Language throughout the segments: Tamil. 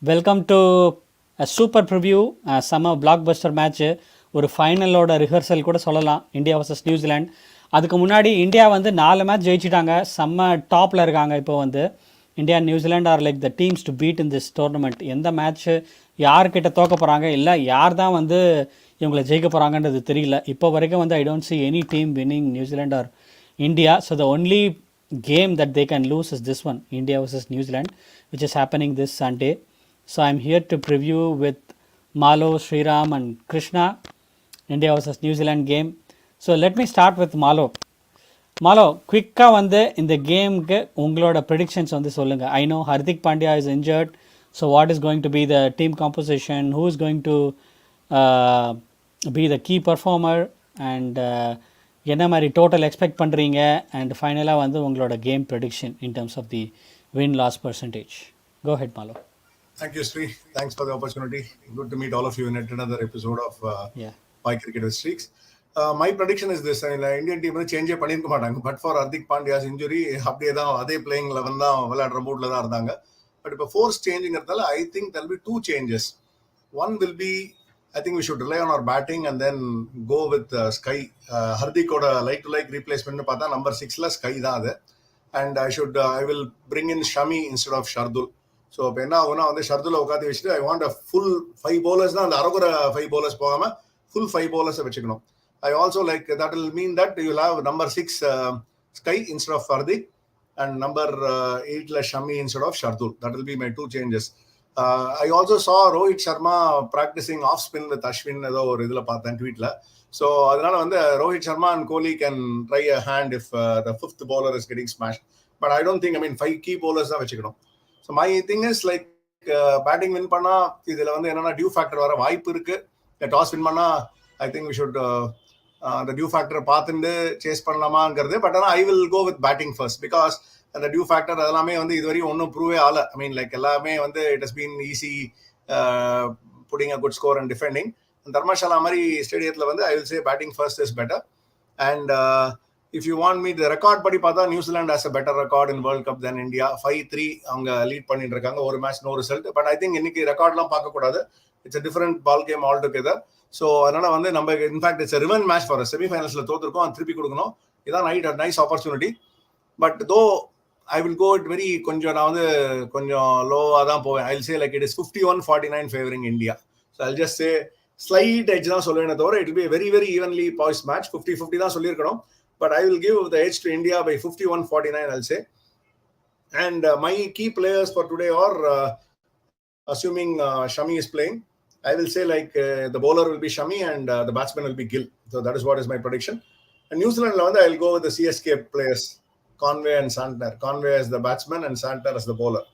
வெல்கம் டு சூப்பர் ப்ரிவ்யூ செம்ம பிளாக் பஸ்டர் மேட்ச்சு. ஒரு ஃபைனலோட ரிஹர்சல் கூட சொல்லலாம், இந்தியா வர்சஸ் நியூசிலாண்ட். அதுக்கு முன்னாடி இந்தியா வந்து 4 மேட்ச் ஜெயிச்சிட்டாங்க, செம்ம டாப்பில் இருக்காங்க. இப்போ வந்து India New Zealand are like the teams to beat in this tournament. எந்த மேட்ச்சு யார்கிட்ட தோக்க போகிறாங்க, இல்லை யார் தான் வந்து இவங்களை ஜெயிக்க போகிறாங்கன்றது தெரியல. இப்போ வரைக்கும் வந்து I don't see any team winning New Zealand are India. So the only game that they can lose is this one, India versus New Zealand, which is happening this Sunday. So I'm here to preview with Malo, Sriram and Krishna, India versus New Zealand game. So let me start with Malo. Malo, குவிக்காக வந்து இந்த கேமுக்கு உங்களோட ப்ரெடிக்ஷன்ஸ் வந்து சொல்லுங்கள். I know Hardik Pandya is injured. So what is going to be the team composition, who is going to be the key performer, and என்ன மாதிரி டோட்டல் எக்ஸ்பெக்ட் பண்ணுறீங்க, அண்ட் ஃபைனலாக வந்து உங்களோட game prediction in terms of the win loss percentage. Go ahead Malo. Thank you, Sri. Thanks for the opportunity. Good to meet all of you in another episode of Why Cricket with Streaks. My prediction is this: Indian team change பண்ணிருக்க மாட்டாங்க. But for Hardik Pandya's injury, அப்படியே தான் அதே playing 11 தான் விளையாடுற மூட்ல தான் இருந்தாங்க. But இப்போ force changingறதால I think there'll be 2 changes. One will be, I think we should rely on our batting and then go with Sky. Hardikoட like to like replacement பார்த்தா number 6ல Sky தான் அது. And I will bring in Shami instead of Shardul. So இப்போ என்ன ஆகும்னா வந்து ஷர்துல உட்காந்து வச்சுட்டு ஐ வாண்ட் அ ஃபுல் 5 bowlers தான், அந்த அரைகுற 5 bowlers போகாமல் ஃபுல் 5 bowlers வச்சுக்கணும். I also like that will mean that you will have number 6 Sky instead of Hardik and number 8ல Shami instead of Shardul. That will be my 2 changes. I also saw Rohit Sharma practicing off spin with Ashwin, ஏதோ ஒரு இதில் பார்த்தேன் ட்வீட்டில். ஸோ அதனால வந்து Rohit Sharma and Kohli can try a hand if the 5th bowler is getting smashed. But I don't think, 5 key bowlers தான் வச்சுக்கணும். So my thing is like batting win பண்ணா இதுல வந்து என்னன்னா டியூ ஃபேக்டர் வர வாய்ப்பு இருக்கு. டாஸ் வின் பண்ணா ஐ திங்க் வி ஷுட் அந்த டியூ ஃபேக்டரை பார்த்துட்டு சேஸ் பண்ணலாமாங்கிறது. பட் ஆனால் I will go with batting first because அந்த டியூ ஃபேக்டர் அதெல்லாமே வந்து இதுவரையும் ஒன்றும் ப்ரூவே ஆகல. லைக் எல்லாமே வந்து it has been easy putting a good score and defending. Dharamshala மாதிரி ஸ்டேடியத்தில் வந்து I will say batting first is better. And if you want me, the record படி பார்த்தா நியூசிலாண்ட் has a better record in World Cup than India. 5-3 அவங்க லீட் பண்ணிட்டு இருக்காங்க, ஒரு match no result. But I think இன்னைக்கு ரெக்கார்ட்லாம் பார்க்கக்கூடாது, it's a different ball game all together. So அதனால வந்து நம்ம in fact it's revenge match for செமிஃபைனல்ஸ்ல தோத்துருக்கோம், அது திருப்பி கொடுக்கணும். இதான் nice opportunity. But though I will go it very நான் வந்து கொஞ்சம் லோவாக தான் போவேன். I will say like it is 51-49 favouring India. So I just say slight edge தான் சொல்லுவேன் தவிர it will be very very evenly boys match. 50-50 தான் சொல்லியிருக்கணும். But I will give the edge to India by 51-49, I'll say. And my key players for today are, assuming Shami is playing, I will say like the bowler will be Shami and the batsman will be Gill. So that is what is my prediction. And New Zealand, I will go with the CSK players, Conway and Santner. Conway as the batsman and Santner as the bowler.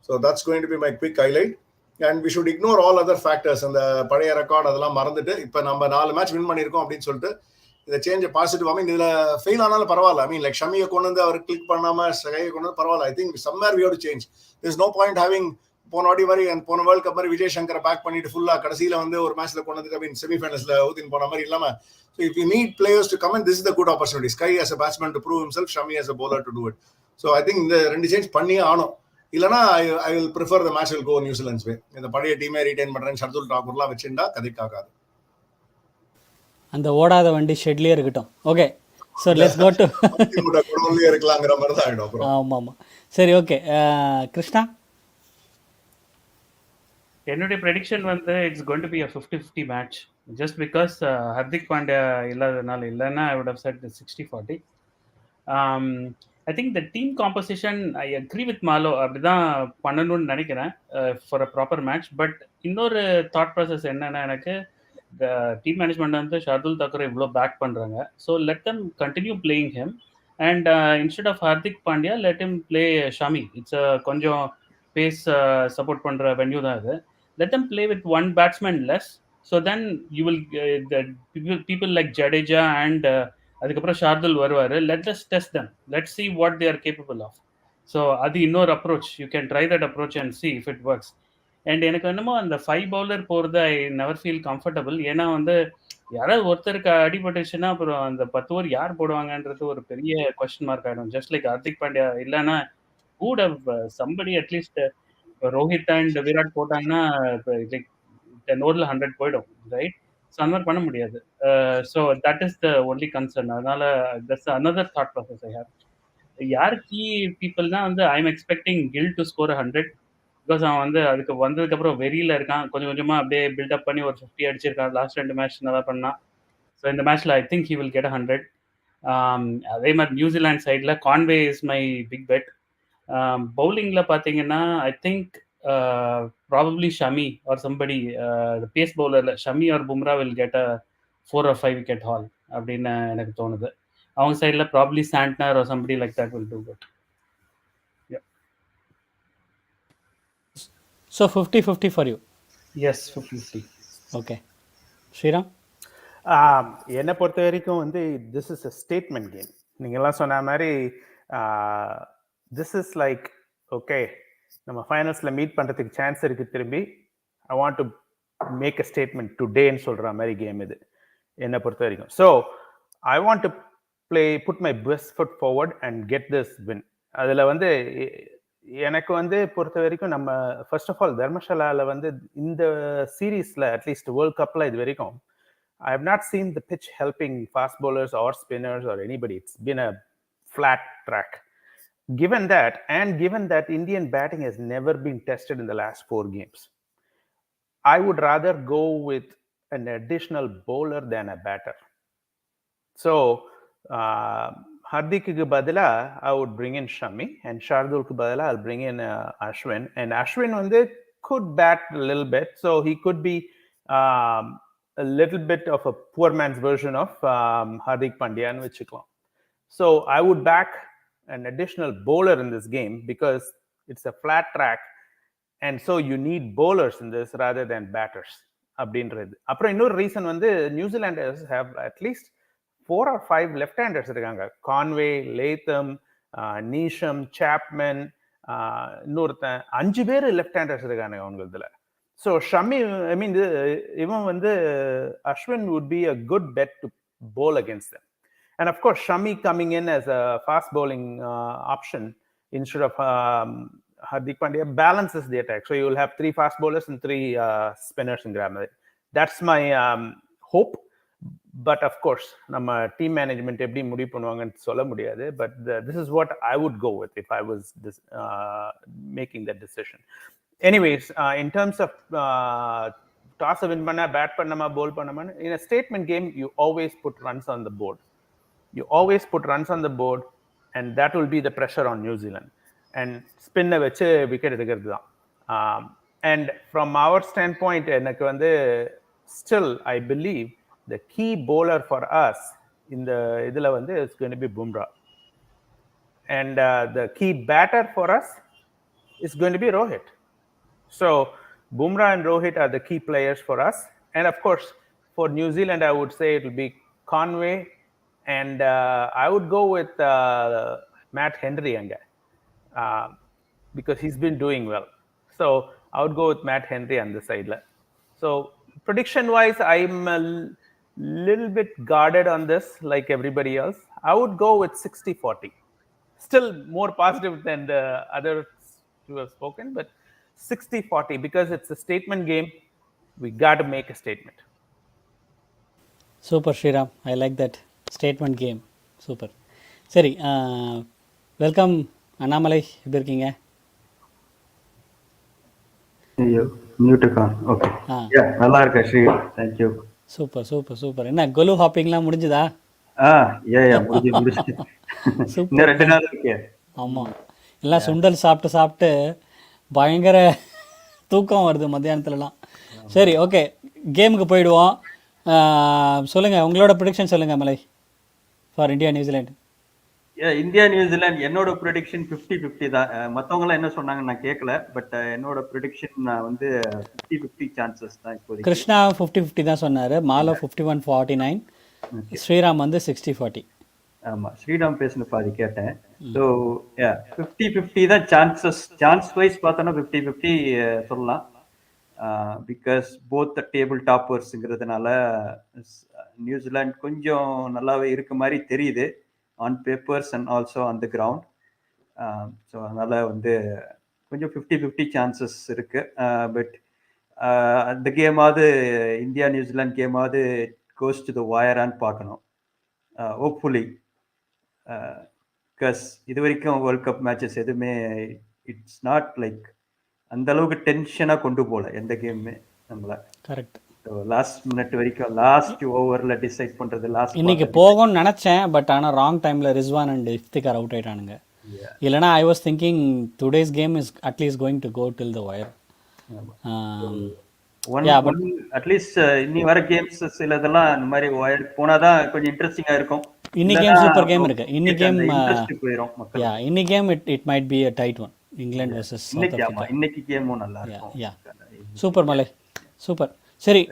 So that's going to be my quick highlight. And we should ignore all other factors. And the பழைய ரெக்கார்ட் அதெல்லாம் மறந்துட்டு இப்போ நம்ம 4 மேட்ச் வின் பண்ணியிருக்கோம் அப்படின்னு சொல்லிட்டு இதை சேஞ்ச் பாசிட்டிவ். இதுல ஃபெயில் ஆனாலும் பரவாயில்ல. லைக் ஷமியை கொண்டு வந்து அவர் கிளிக் பண்ணாம ஸ்கையை கொண்டு வந்து பரவாயில்ல. I think somewhere we have to change. There is no point having போன வாட்டி மாதிரி போன வேர்ல்ட் கப் மாதிரி விஜய் சங்கரை பேக் பண்ணிட்டு ஃபுல்லா கடைசியில வந்து ஒரு மேட்ச்ல கொண்டு வந்து செமிஃபைனல்ஸ்ல ஊத்தின் போன மாதிரி இல்லாம. So if you need players to come in, this is the good opportunity. Sky as a batsman to prove himself, Shami as a bowler to do it. So I think இந்த 2 சேஞ்ச் பண்ணியே ஆனும். இல்லைன்னா I will prefer the match will go New Zealand's way. இந்த பழைய டீமே ரிட்டைன் பண்றேன் ஷர்துல் டாக்கூர்லாம் வச்சுட்டா கதைக்காகாது. அந்த ஓடாத வண்டி ஷெட்லேயே இருக்கட்டும். Okay, so let's go to இருக்கலாங்கிற மாதிரி தான் ஆகிடும். ஆமாம் ஆமாம், சரி, ஓகே. கிருஷ்ணா, என்னுடைய ப்ரெடிக்ஷன் வந்து it's going to be a 50-50 match. Just because Hardik Pandya இல்லாததுனால. இல்லைன்னா I would have set 60-40. I think the team composition I agree with Malo, அப்படிதான் பண்ணணும்னு நினைக்கிறேன் for a proper match. But இன்னொரு தாட் ப்ராசஸ் என்னன்னா, எனக்கு டீம் மேனேஜ்மெண்ட் வந்து ஷர்துல் தாக்கூரை இவ்வளோ பேக் பண்ணுறாங்க. So let them continue playing him and instead of Hardik Pandya let him play Shami. It's கொஞ்சம் பேஸ் சப்போர்ட் பண்ணுற வென்யூ தான் இது. Let them play with 1 batsman less. So then you will people like Jadeja and அதுக்கப்புறம் ஷார்துல் வருவார். Let us test them, let see what they are capable of. So அது இன்னொரு approach. You can try that approach and see if it works. And எனக்கு என்னமோ அந்த 5 bowler போகிறது ஐ நெவர் ஃபீல் கம்ஃபர்டபுள். ஏன்னா வந்து யாராவது ஒருத்தருக்கு அடிபட்டுச்சுன்னா அப்புறம் அந்த 10 ஓவர் யார் போடுவாங்கன்றது ஒரு பெரிய கொஸ்டின் மார்க் ஆகிடும். ஜஸ்ட் லைக் ஹர்திக் பாண்டியா இல்லைன்னா who would have somebody at least Rohit and Virat போட்டாங்கன்னா லைக் 10 ஓவரில் 100 போயிடும், ரைட்? ஸோ அந்த மாதிரி பண்ண முடியாது. So that is the only concern. அதனால that's another thought process I have. யார் கீ பீப்புள்னா வந்து I am expecting Gill to score 100, because அவன் வந்து அதுக்கு வந்ததுக்கப்புறம் வெறியில் இருக்கான். கொஞ்சம் கொஞ்சமாக அப்படியே பில்டப் பண்ணி ஒரு 50 அடிச்சிருக்கான். லாஸ்ட் 2 மேட்ச் நல்லா பண்ணான். ஸோ இந்த மேட்ச்சில் I think he will get 100. அதே மாதிரி நியூசிலாந்து சைடில் Conway is my big bet. பவுலிங்கில் பார்த்தீங்கன்னா I think probably Shami or somebody, pace பவுலரில் Shami or Bumrah will get a 4 or 5 wicket haul அப்படின்னு எனக்கு தோணுது. அவங்க சைடில் probably Santner or somebody like that will do good. So 50-50 for you. Yes, 50-50. Okay Sriram. என்னை பொறுத்த வரைக்கும் வந்து this is a statement game. நீங்கள்லாம் சொன்ன மாதிரி திஸ் இஸ் லைக் ஓகே நம்ம ஃபைனல்ஸில் மீட் பண்ணுறதுக்கு சான்ஸ் இருக்குது திரும்பி. I want to make a statement டுடேன்னு சொல்கிற மாதிரி கேம் இது என்னை பொறுத்த வரைக்கும். So I want to put my best foot forward and get this win. அதில் வந்து எனக்கு வந்து பொறுத்த வரைக்கும் நம்ம ஃபர்ஸ்ட் ஆஃப் ஆல் தர்மசாலாவில் வந்து இந்த சீரீஸில் அட்லீஸ்ட் வேர்ல்ட் கப்பில் இது வரைக்கும் I have not seen the pitch helping fast bowlers or spinners or anybody. It's been a flat track. Given that Indian batting has never been tested in the last 4 games, I would rather go with an additional bowler than a batter. So, Hardikku badala, I would bring in Shami, and Shardulku badala, I'll bring in Ashwin. And Ashwin could bat a little bit, so he could be a little bit of a poor man's version of Hardik Pandya and Vichiklam. So I would back an additional bowler in this game because it's a flat track, and so you need bowlers in this rather than batters. அப்படின்றது. அப்புறம் இன்னொரு ரீசன் வந்து New Zealanders have at least 4 or 5 left-handers இருக்காங்க. கான்வே, லேத்தம், நீஷம், சாப்மன், இன்னொருத்தன் 5 பேர் லெஃப்ட்-ஹேண்டர்ஸ் இருக்காங்க அவங்களதுல. So Shami, I mean, even when Ashwin would be a good bet to bowl against them. And of course, Shami coming in as a fast bowling option instead of Hardik Pandya balances the attack. So you will have 3 fast bowlers and 3 spinners in Grammar. That's my hope. But of course, nama team management eppadi mudivu பண்ணுவாங்கன்னு சொல்ல முடியாது. But this is what I would go with if I was making that decision. Anyways, in terms of toss win panna, bat pannama, bowl pannama, in a statement game you always put runs on the board. And that will be the pressure on New Zealand. And spin vechu wicket edukkiradhu dhaan. And from our standpoint, enakku vande still I believe the key bowler for us in the idula vande is going to be Bumrah. And the key batter for us is going to be Rohit. So Bumrah and Rohit are the key players for us. And of course, for New Zealand, I would say it will be Conway, and I would go with Matt Henry because he's been doing well. So I would go with Matt Henry on the side. So prediction-wise, I'm a little bit guarded on this, like everybody else. I would go with 60-40. Still more positive than the others who have spoken, but 60-40 because it's a statement game. We got to make a statement. Super Shriram, I like that statement game. Super. சரி, வெல்கம் அண்ணாமலை, எப்படி இருக்கீங்க? ஐயோ மியூட்டுக்கா. ஓகே, நல்லா இருக்கேன் Sri, thank you. Super super super. என்ன கொலு ஹாப்பிங்லாம் முடிஞ்சுதா? முடிஞ்சு இன்னும் 2 நாள் இருக்கே. ஆமாம், எல்லாம் சுண்டல் சாப்பிட்டு பயங்கர தூக்கம் வருது மத்தியானத்துலலாம். சரி, ஓகே, கேமுக்கு போயிடுவோம். சொல்லுங்கள், உங்களோட ப்ரிடிக்ஷன் சொல்லுங்கள் மலை, for India New Zealand. India New Zealand என்னோட ப்ரிடிக்ஷன் 50-50 தான். மற்றவங்களாம் என்ன சொன்னாங்க நான் கேட்கல, பட் என்னோட ப்ரிடிக்ஷன் நான் வந்து 50-50 சான்சஸ் தான். இப்போ கிருஷ்ணா 50-50 தான் சொன்னார், மாலோ 51-49, ஸ்ரீராம் வந்து 60-40. ஆமாம், ஸ்ரீராம் பேசின பாதி கேட்டேன். ஸோ 50-50 தான் சான்ஸ் வைஸ் பார்த்தோன்னா 50-50 சொல்லலாம். பிகாஸ் போத் டேபிள் டாப்பர்ஸுங்கிறதுனால நியூசிலாந்து கொஞ்சம் நல்லாவே இருக்க மாதிரி தெரியுது on papers and also on the ground. So அதனால் வந்து கொஞ்சம் 50-50 சான்சஸ் இருக்கு. பட் அந்த கேமாவது இந்தியா நியூசிலாந்து கேமாவது கோஸ் டு த வயரான்னு பார்க்கணும். ஹோப்ஃபுல்லி பிகாஸ் இது வரைக்கும் வேர்ல்ட் கப் மேட்சஸ் எதுவுமே இட்ஸ் நாட் லைக் அந்த அளவுக்கு டென்ஷனா கொண்டு போகல எந்த கேமுமே நம்மள. கரெக்ட். லாஸ்ட் மினிட் வரைக்கும் லாஸ்ட் ஓவர்ல டிசைட் பண்றது லாஸ்ட் இன்னைக்கு போகும்னு நினைச்சேன், பட் ஆனால் ராங் டைம்ல ரிஸ்வான் அண்ட் இஃப்திகார் அவுட் ஆயிட்டானுங்க. இல்லைனா I was thinking today's game is at least going to go till the wire. At least இன்னி வர கேம்ஸ் சிலதெல்லாம் இந்த மாதிரி வயர் போனாதான் கொஞ்சம் இன்ட்ரெஸ்டிங்கா இருக்கும். இன்னைக்கு கேம் சூப்பர் கேம் இருக்கு. இன்னைக்கு கேம் போயிடும் மக்கள். இன்னைக்கு game it might be a tight one. England vs south Africa. இன்னைக்கு கேமும் நல்லா இருக்கும். சூப்பர் மலை, சூப்பர். சரி,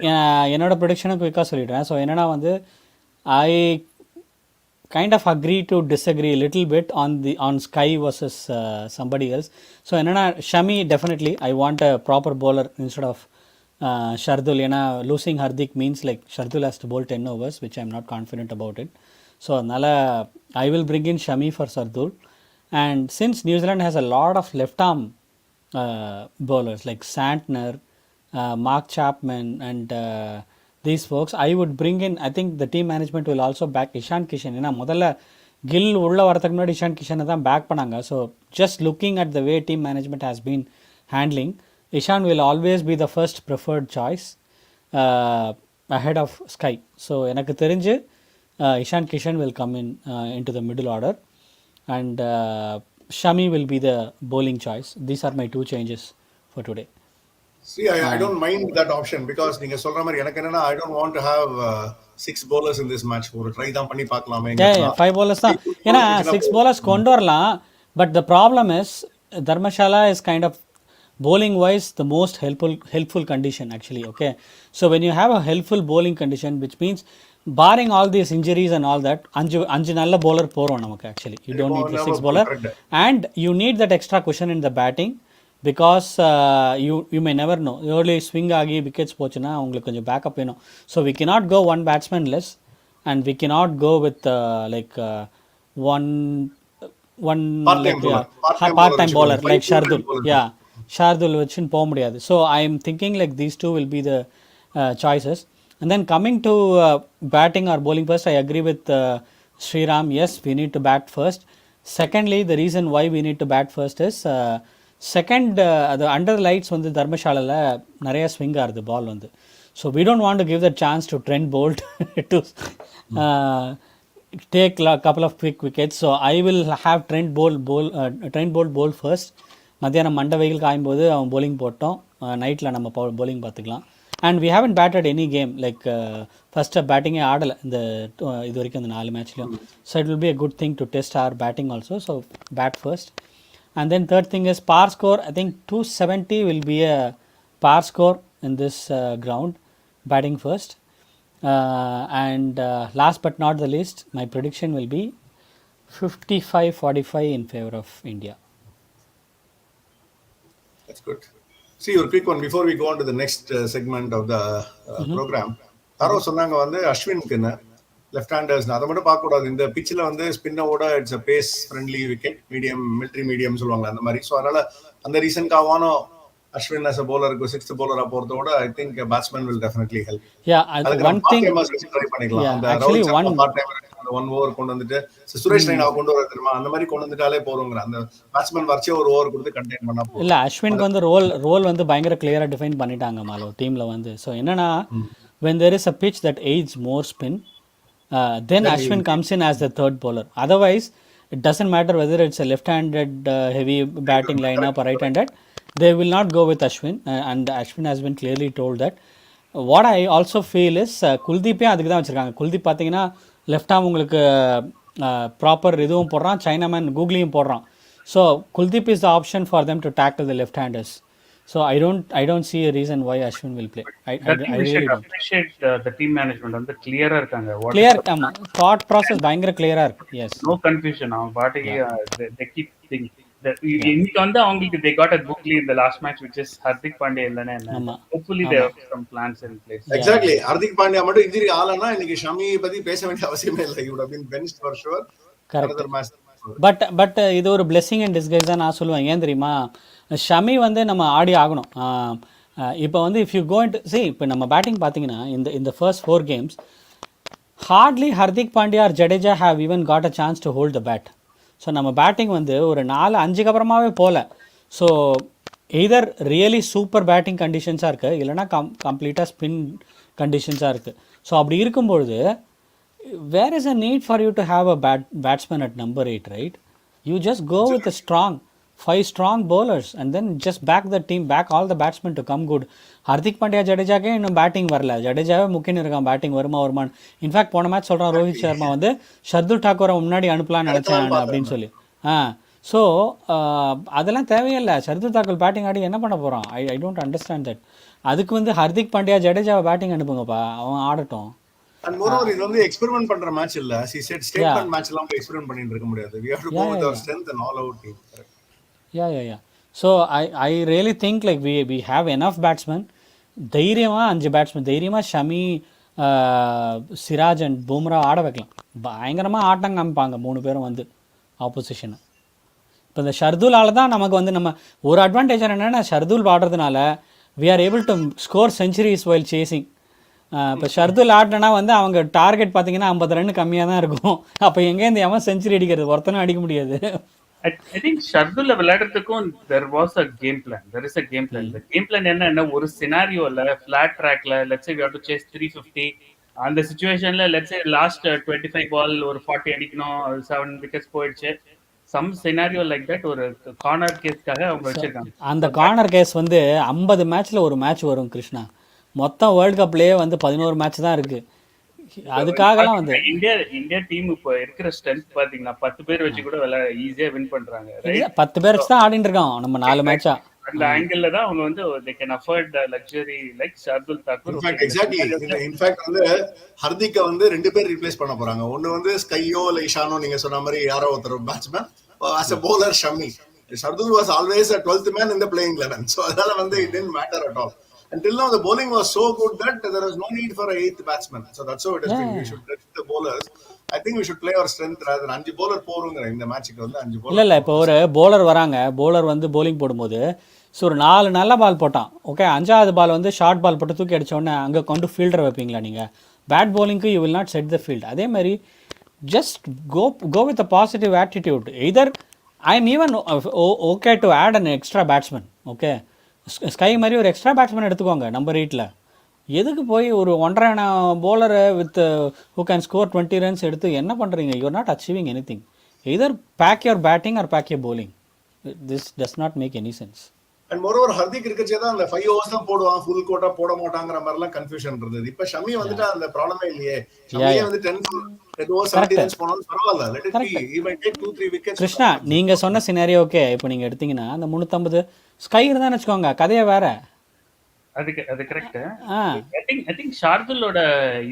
என்னோட ப்ரொடிக்ஷனும் குயிக்காக சொல்லிடுறேன். ஸோ என்னன்னா வந்து I kind of agree to disagree little bit on SKY versus somebody else. So என்னன்னா Shami definitely I want a proper bowler instead of Shardul. ஏன்னா losing Hardik means like Shardul has to bowl 10 overs which I am not confident about it. So அதனால் I will bring in Shami for Shardul. And since New Zealand has a lot of left arm bowlers like Santner, Mark Chapman and these folks, I would bring in, I think the team management will also back Ishan Kishan. ஏன்னா முதல்ல கில் உள்ள வரதுக்கு முன்னாடி இஷான் கிஷனை தான் பேக் பண்ணாங்க. So just looking at the way team management has been handling, Ishan will always be the first preferred choice ahead of Sky. So எனக்கு தெரிஞ்சு Ishan Kishan will come into the middle order and Shami will be the bowling choice. These are my two changes for today. See, I don't mind that option because நீங்க சொல்ற மாதிரி எனக்கு என்னன்னா I don't want to have 6 bowlers in this match. ஒரு ட்ரை தான் பண்ணி பார்க்கலாமே. 5 bowlers தான். ஏன்னா 6 bowlers கொண்டு வரலாம். But the problem is Dharmashala is kind of bowling wise the most helpful condition actually. Okay, so when you have a helpful bowling condition, which means barring all these injuries and all that, அஞ்சு நல்ல bowler போறோம் நமக்கு actually. You don't need the 6 bowler and you need that extra cushion in the batting because you may never know, early swing ஆகி wickets போச்சுன்னா உங்களுக்கு கொஞ்சம் backup வேணும். So we cannot go one batsman less and we cannot go with one part-time bowler like Shardul. Yeah, Shardul வச்சுன்னு போக முடியாது. So I am thinking like these two will be the choices. And then coming to batting or bowling first, I agree with Sriram. Yes, we need to bat first. Secondly, the reason why we need to bat first is second, the under the lights வந்து தர்மசாலால நிறைய ஸ்விங் ஆகுது பால் வந்து. So we don't want to give the chance to Trent Bolt to take a couple of quick wickets. So I will have Trent Bolt bowl first. மத்தியானம் மண்டை வெயில் காயும் போது அவன் bowling போட்டோம், நைட்டில் நம்ம bowling பார்த்துக்கலாம். And we haven't batted any game like first பேட்டிங்கே ஆடலை இந்த இது வரைக்கும் இந்த 4 மேட்ச்லையும். So it will be a good thing to test our batting also. So bat first. And then third thing is par score. I think 270 will be a par score in this ground, batting first. And last but not the least, my prediction will be 55-45 in favor of India. That's good. See, your quick one before we go on to the next segment of the program. யாரோ சொன்னாங்க வந்து அஸ்வினுக்குன்னு லெஃப்ட் ஹேண்டர்ஸ் அதை மட்டும் பார்க்க கூடாது. இந்த பிச்சில் வந்து ஸ்பின்னோட it's a pace friendly wicket, medium military medium சொல்லுவாங்க அந்த மாதிரி. ஸோ அதனால அந்த ரீசன்காவானோ அஸ்வின் as a bowler க்கு 6th bowler போறதோட I think a batsman will definitely help. Yeah, one thing try பண்ணிக்கலாம். அந்த actually one part time அந்த 1 ஓவர் கொண்டு வந்துட்டு சுரேஷ் ரெய்னா கொண்டு வர தெரியுமா, அந்த மாதிரி கொண்டு வந்துட்டாலே போறோம்ங்கற அந்த பேட்ஸ்மேன் வர்ச்சே ஒரு ஓவர் கொடுத்து கண்டெயின் பண்ணா போதும். இல்ல அஸ்வினுக்கு வந்து ரோல் வந்து பயங்கர கிளியரா டிஃபைன் பண்ணிட்டாங்க மாலோ டீம்ல வந்து. ஸோ என்னன்னா when there is a pitch that aids more spin, then Ashwin comes in as the third bowler. Otherwise it doesn't matter whether it's a left-handed heavy batting lineup or right-handed, they will not go with Ashwin. And Ashwin has been clearly told that. What I also feel is குல்தீப்பே அதுக்கு தான் வச்சுருக்காங்க. குல்தீப் பார்த்தீங்கன்னா லெஃப்ட் ஆம் உங்களுக்கு ப்ராப்பர் இதுவும் போடுறான், சைனாமேன் கூகுளியும் போடுறான். So Kuldeep is the option for them to tackle the left handers. So I don't see a reason why Ashwin will play. I really don't appreciate the team management வந்து clear-ஆ இருக்காங்க. Clear, thought process பயங்கர clear-ஆ இருக்கு. Yes, no confusion. அவங்க பாட்டுக்கு they keep thinking. இன்னைக்கு வந்து அவங்களுக்கு they got a Googley in the last match which is Hardik Pandya இல்லனா என்ன. Hopefully they have some plans in place. Exactly. Hardik Pandya மட்டும் இன்ஜரி ஆலனா இன்னைக்கு ஷமி பத்தி பேச வேண்டிய அவசியமே இல்லை. He would have been benched for sure. Correct. But இது ஒரு blessing in disguise தான் நான் சொல்லுவேன். ஏன் தெரியுமா, ஷமி வந்து நம்ம ஆடி ஆகணும். இப்போ வந்து if you going to see இப்போ நம்ம பேட்டிங் பார்த்தீங்கன்னா இந்த first 4 games hardly Hardik Pandya or Jadeja have even got a chance to hold the bat. So நம்ம பேட்டிங் வந்து ஒரு 4-5க்கு அப்புறமாவே போகல. So either really super batting கண்டிஷன்ஸாக இருக்குது, இல்லைனா கம்ப்ளீட்டாக ஸ்பின் கண்டிஷன்ஸாக இருக்குது. ஸோ அப்படி இருக்கும்பொழுது where is a need for you to have a batsman at number 8, right? You just go with a strong 5 strong bowlers and then just back the team, back all the batsmen to come good. Hardik Pandya ஜடேஜாக்கே இன்னும் பேட்டிங் வரல, ஜடேஜாவே முக்கியம் இருக்கான் பேட்டிங் வருமான்னு. இன்ஃபேக்ட் போன மேட்ச் சொல்கிறான் ரோஹித் சர்மா வந்து ஷர்துல் டாக்கூரை முன்னாடி அனுப்பலான்னு நினச்சேன் அப்படின்னு சொல்லி. ஸோ அதெல்லாம் தேவையில்லை. ஷர்துல் தாக்கூர் பேட்டிங் ஆடி என்ன பண்ண போகிறான்? I don't understand that. அதுக்கு வந்து ஹர்திக் பாண்டியா ஜடேஜாவை பேட்டிங் அனுப்புங்கப்பா, அவன் ஆடட்டும். And moreover, இது வந்து எக்ஸ்பெரிமெண்ட் பண்ற மேட்ச் இல்ல. She said statement match எல்லாம் எக்ஸ்பெரிமெண்ட் பண்ணிட்டு இருக்க முடியாது. We have to go with our strength and all out team. Yeah. So I really think like we have enough batsmen. தைரியமாக 5 பேட்ஸ்மேன் தைரியமாக ஷமி, சிராஜ் அண்ட் பும்ரா ஆட வைக்கலாம். பயங்கரமாக ஆட்டம் காமிப்பாங்க 3 பேரும் வந்து ஆப்போசிஷனை. இப்போ இந்த ஷர்துலால் தான் நமக்கு வந்து நம்ம ஒரு அட்வான்டேஜ் என்னென்னா Shardul ஆடுறதுனால we are able to score centuries while chasing. இப்போ ஷர்துல் ஆடினா வந்து அவங்க டார்கெட் பார்த்தீங்கன்னா 50 ரன் கம்மியாக தான் இருக்கும். அப்போ எங்கேருந்து எவன் செஞ்சுரி அடிக்கிறது? ஒருத்தனும் அடிக்க முடியாது. I think ஷர்துல்ல விளையாடுறதுக்கும் there was a game plan. There is a game plan. The game plan என்ன ஒரு சினாரியோல ஃபிளாட் ட்ராக்ல let's say we have to chase 350. அந்த சிச்சுவேஷன்ல let's say லாஸ்ட் 25 பால் ஒரு 40 அடிக்கணும், 7 விக்கெட்ஸ் போயிடுச்சு. சம் சினாரியோ லைக் தட் ஒரு கார்னர் கேஸ்க்காக அவங்க வச்சிருக்காங்க. அந்த கார்னர் கேஸ் வந்து 50 மேட்ச்ல ஒரு மேட்ச் வரும் கிருஷ்ணா. மொத்தம் வேர்ல்டு கப்லேயே வந்து 11 மேட்ச் தான் இருக்கு. அதுக்காகலாம் வந்து இந்தியா டீம் இப்போ இருக்கிற ஸ்ட்ரென்த் பாத்தீங்கன்னா 10 பேர் வச்சு கூட ஈஸியா வின் பண்றாங்க. 10 பேர் வச்சு தான் ஆடிட்டு இருக்கோம் நம்ம 4 மேட்சா. அந்த ஆங்கிள் தான் அவங்க வந்து they can afford the luxury like Shardul Thakur. In fact வந்து ஹர்திக்க வந்து 2 பேர் ரீப்ளேஸ் பண்ண போறாங்க. ஒன்னு வந்து ஸ்கையோ இல்ல இஷானோ, நீங்க சொன்ன மாதிரி யாரோ ஒருத்தர் batsman as a bowler Shami. Shardul was always a 12th man in the playing 11, so அதனால வந்து it didn't matter at all. Until now, the bowling was so good that there was no need for a 8th batsman. So that's how it has been. We should let the bowlers. I think we should play our strength rather than 5 bowler போறோங்க இந்த மேட்சுக்கு வந்து 5 bowler. இல்ல இப்போ ஒரு bowler வராங்க, bowler வந்து bowling போடும்போது ஸோ ஒரு 4 நல்ல பால் போட்டான், ஓகே, 5வது பால் வந்து ஷார்ட் பால் போட்டு தூக்கி அடிச்ச உடனே அங்கே கொண்டு ஃபீல்டர் வைப்பீங்களா நீங்கள்? பேட் bowlingக்கு you will not set the field. அதே மாதிரி just go with a positive attitude. Either I am even okay to add an extra batsman. Okay, Sky மாதிரி ஒரு எக்ஸ்ட்ரா பேட்ஸ்மேன் எடுத்துக்கோங்க number 8ல. எதுக்கு போய் ஒரு 1.5 bowler with who can score 20 runs எடுத்து என்ன பண்ணுறீங்க? You are not achieving anything. Either back your batting or back your bowling. This does not make any sense. And moreover, Hardik இருக்கச்சே தான் அந்த 5 overs தான் போடுவான், ஃபுல் கோட்டா போட மாட்டாங்கற மாதிரிலாம் கன்ஃபியூஷன் இருந்தது. இப்போ ஷமி வந்துட்டா அந்த ப்ராப்ளமே இல்லையே. ஷமியே வந்து 10 overs 70 runs போனாலும் பரவாயில்லை. Let it be. He might take 2-3 wickets. Krishna, நீங்க சொன்ன சினாரியோ ஓகே. இப்போ நீங்க எடுத்தீங்கன்னா அந்த 350 ஸ்கை இருந்தான்னு வச்சுக்கோங்க, கதையே வேற. அது கரெக்ட். ஐ திங்க் ஷார்துலோட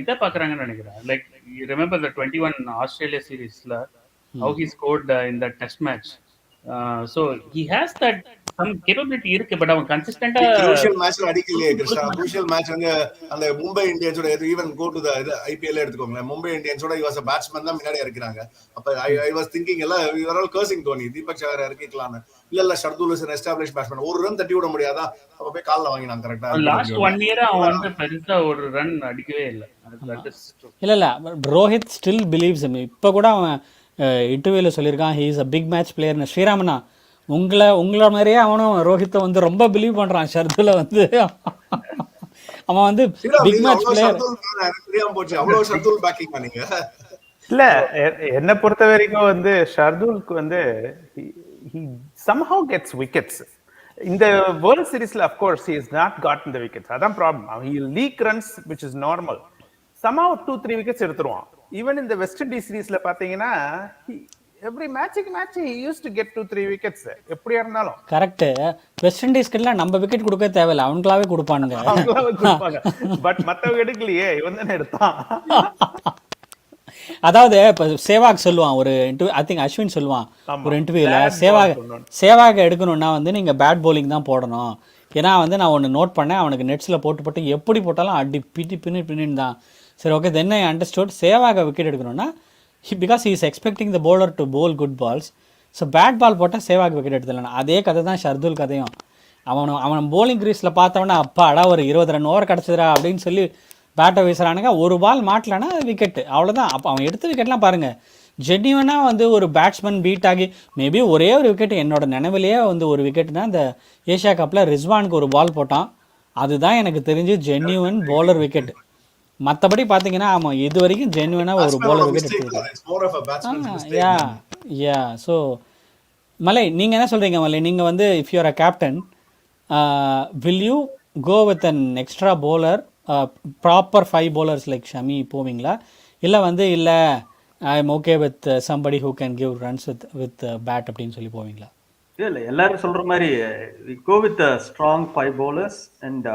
இதை பாக்குறாங்கன்னு நினைக்கிறேன். Like you remember the 21 Australia சீரீஸ்ல how he scored in that test match. So he has that some capability இருக்கு, பட் அவன் கன்சிஸ்டன்ட்டா crucial matchல அடிக்கலையே கிருஷ்ணா. crucial match வந்து அந்த மும்பை இந்தியன்ஸோட even go to the IPL எடுத்துக்கோங்க, Mumbai இந்தியன்ஸோட he was a batsman தான் முன்னாடி இறக்குறாங்க. அப்ப I was thinking எல்லாம் we were all cursing Dhoni, Deepak சஹர் இறக்கிக்கலாம்னு. இல்ல Shardul is an established batsman, ஒரு ரன் தட்டி விட முடியாதா? அப்ப போய் கால்ல வாங்கினாங்க. கரெக்ட்டா லாஸ்ட் 1 இயர் அவன் வந்து பெருசா ஒரு ரன் அடிக்கவே இல்ல. இல்ல ரோஹித் ஸ்டில் பிலீவ்ஸ் him. இப்போ கூட அவன் இன்டர்வியூவில் சொல்லியிருக்கான் he is a big match player. ஸ்ரீராமனா உங்களோட மாதிரியே அவனும் ரோஹித்தை வந்து ரொம்ப பிலீவ் பண்ணுறான். ஷர்துல வந்து அவன் வந்து பிக் மேட்ச் பிளேயர். இல்ல என்ன பொறுத்த வரைக்கும் வந்து ஷர்துலுக்கு வந்து he somehow gets wickets. இந்த வேர்ல்ட் சீரிஸ்ல of course he has not gotten the wickets. அதான் problem. he will leak runs which is normal. somehow 2-3 wickets எடுத்துருவான். Even இந்த வெஸ்ட் இண்டீஸ் சீரீஸ்ல பாத்தீங்கன்னா every match he used to get 2-3 wickets எப்படியா இருந்தாலும். கரெக்ட். வெஸ்ட் இண்டீஸ்க்குலாம் நம்ம விக்கெட் கொடுக்க தேவையில்லை, அவங்களாவே கொடுப்பானுங்க. பட் மத்தவங்க எடுக்கலையே, இவன் தானே எடுத்தான். அதாவது இப்போ சேவாக் சொல்லுவான் ஒரு ஐ திங்க் அஸ்வின் சொல்லுவான் ஒரு இன்டர்வியூவில், சேவாக் எடுக்கணும்னா வந்து நீங்கள் பேட் bowling தான் போடணும். ஏன்னா வந்து நான் ஒன்று நோட் பண்ணேன், அவனுக்கு நெட்ஸில் போட்டு எப்படி போட்டாலும் அடி பின்னு தான். சரி, okay, then I understood. Sehwag wicket எடுக்கணும்னா because he is expecting the bowler to bowl good balls, so bad ball போட்டால் சேவாக் விக்கெட் எடுத்துடலாம். அதே கதை தான் ஷர்துல் கதையும். அவன் போலிங் கிரீஸில் பார்த்தவொன்னே அப்பாடா ஒரு 20 ரன் ஓவர் கிடச்சிதுரா அப்படின்னு சொல்லி பேட்டை வீசுறானுங்க. ஒரு பால் மாட்டலன்னா விக்கெட்டு, அவ்வளோதான். அப்போ அவன் எடுத்த விக்கெட்லாம் பாருங்கள், ஜென்யூனாக வந்து ஒரு பேட்ஸ்மேன் பீட் ஆகி மேபி ஒரே ஒரு விக்கெட் என்னோட நினைவிலேயே வந்து ஒரு விக்கெட்னா இந்த ஏஷியா கப்பில் ரிஸ்வானுக்கு ஒரு பால் போட்டான். அதுதான் எனக்கு தெரிஞ்சு ஜென்யூன் பவுலர் விக்கெட். மற்றபடி பார்த்தீங்கன்னா ஆமாம் இது வரைக்கும் ஜென்யூனாக ஒரு பவுலர் விக்கெட் எடுத்துருக்காங்க. யா ஸோ மலை நீங்கள் என்ன சொல்கிறீங்க மலை? நீங்கள் வந்து if you are a captain, will you go with an extra bowler, proper 5 bowlers like Shami போவீங்களா? இல்லை வந்து இல்லை I am okay with somebody who can give runs with bat அப்படின்னு சொல்லி போவீங்களா? இல்லை எல்லாரும் சொல்ற மாதிரி go with strong 5 bowlers and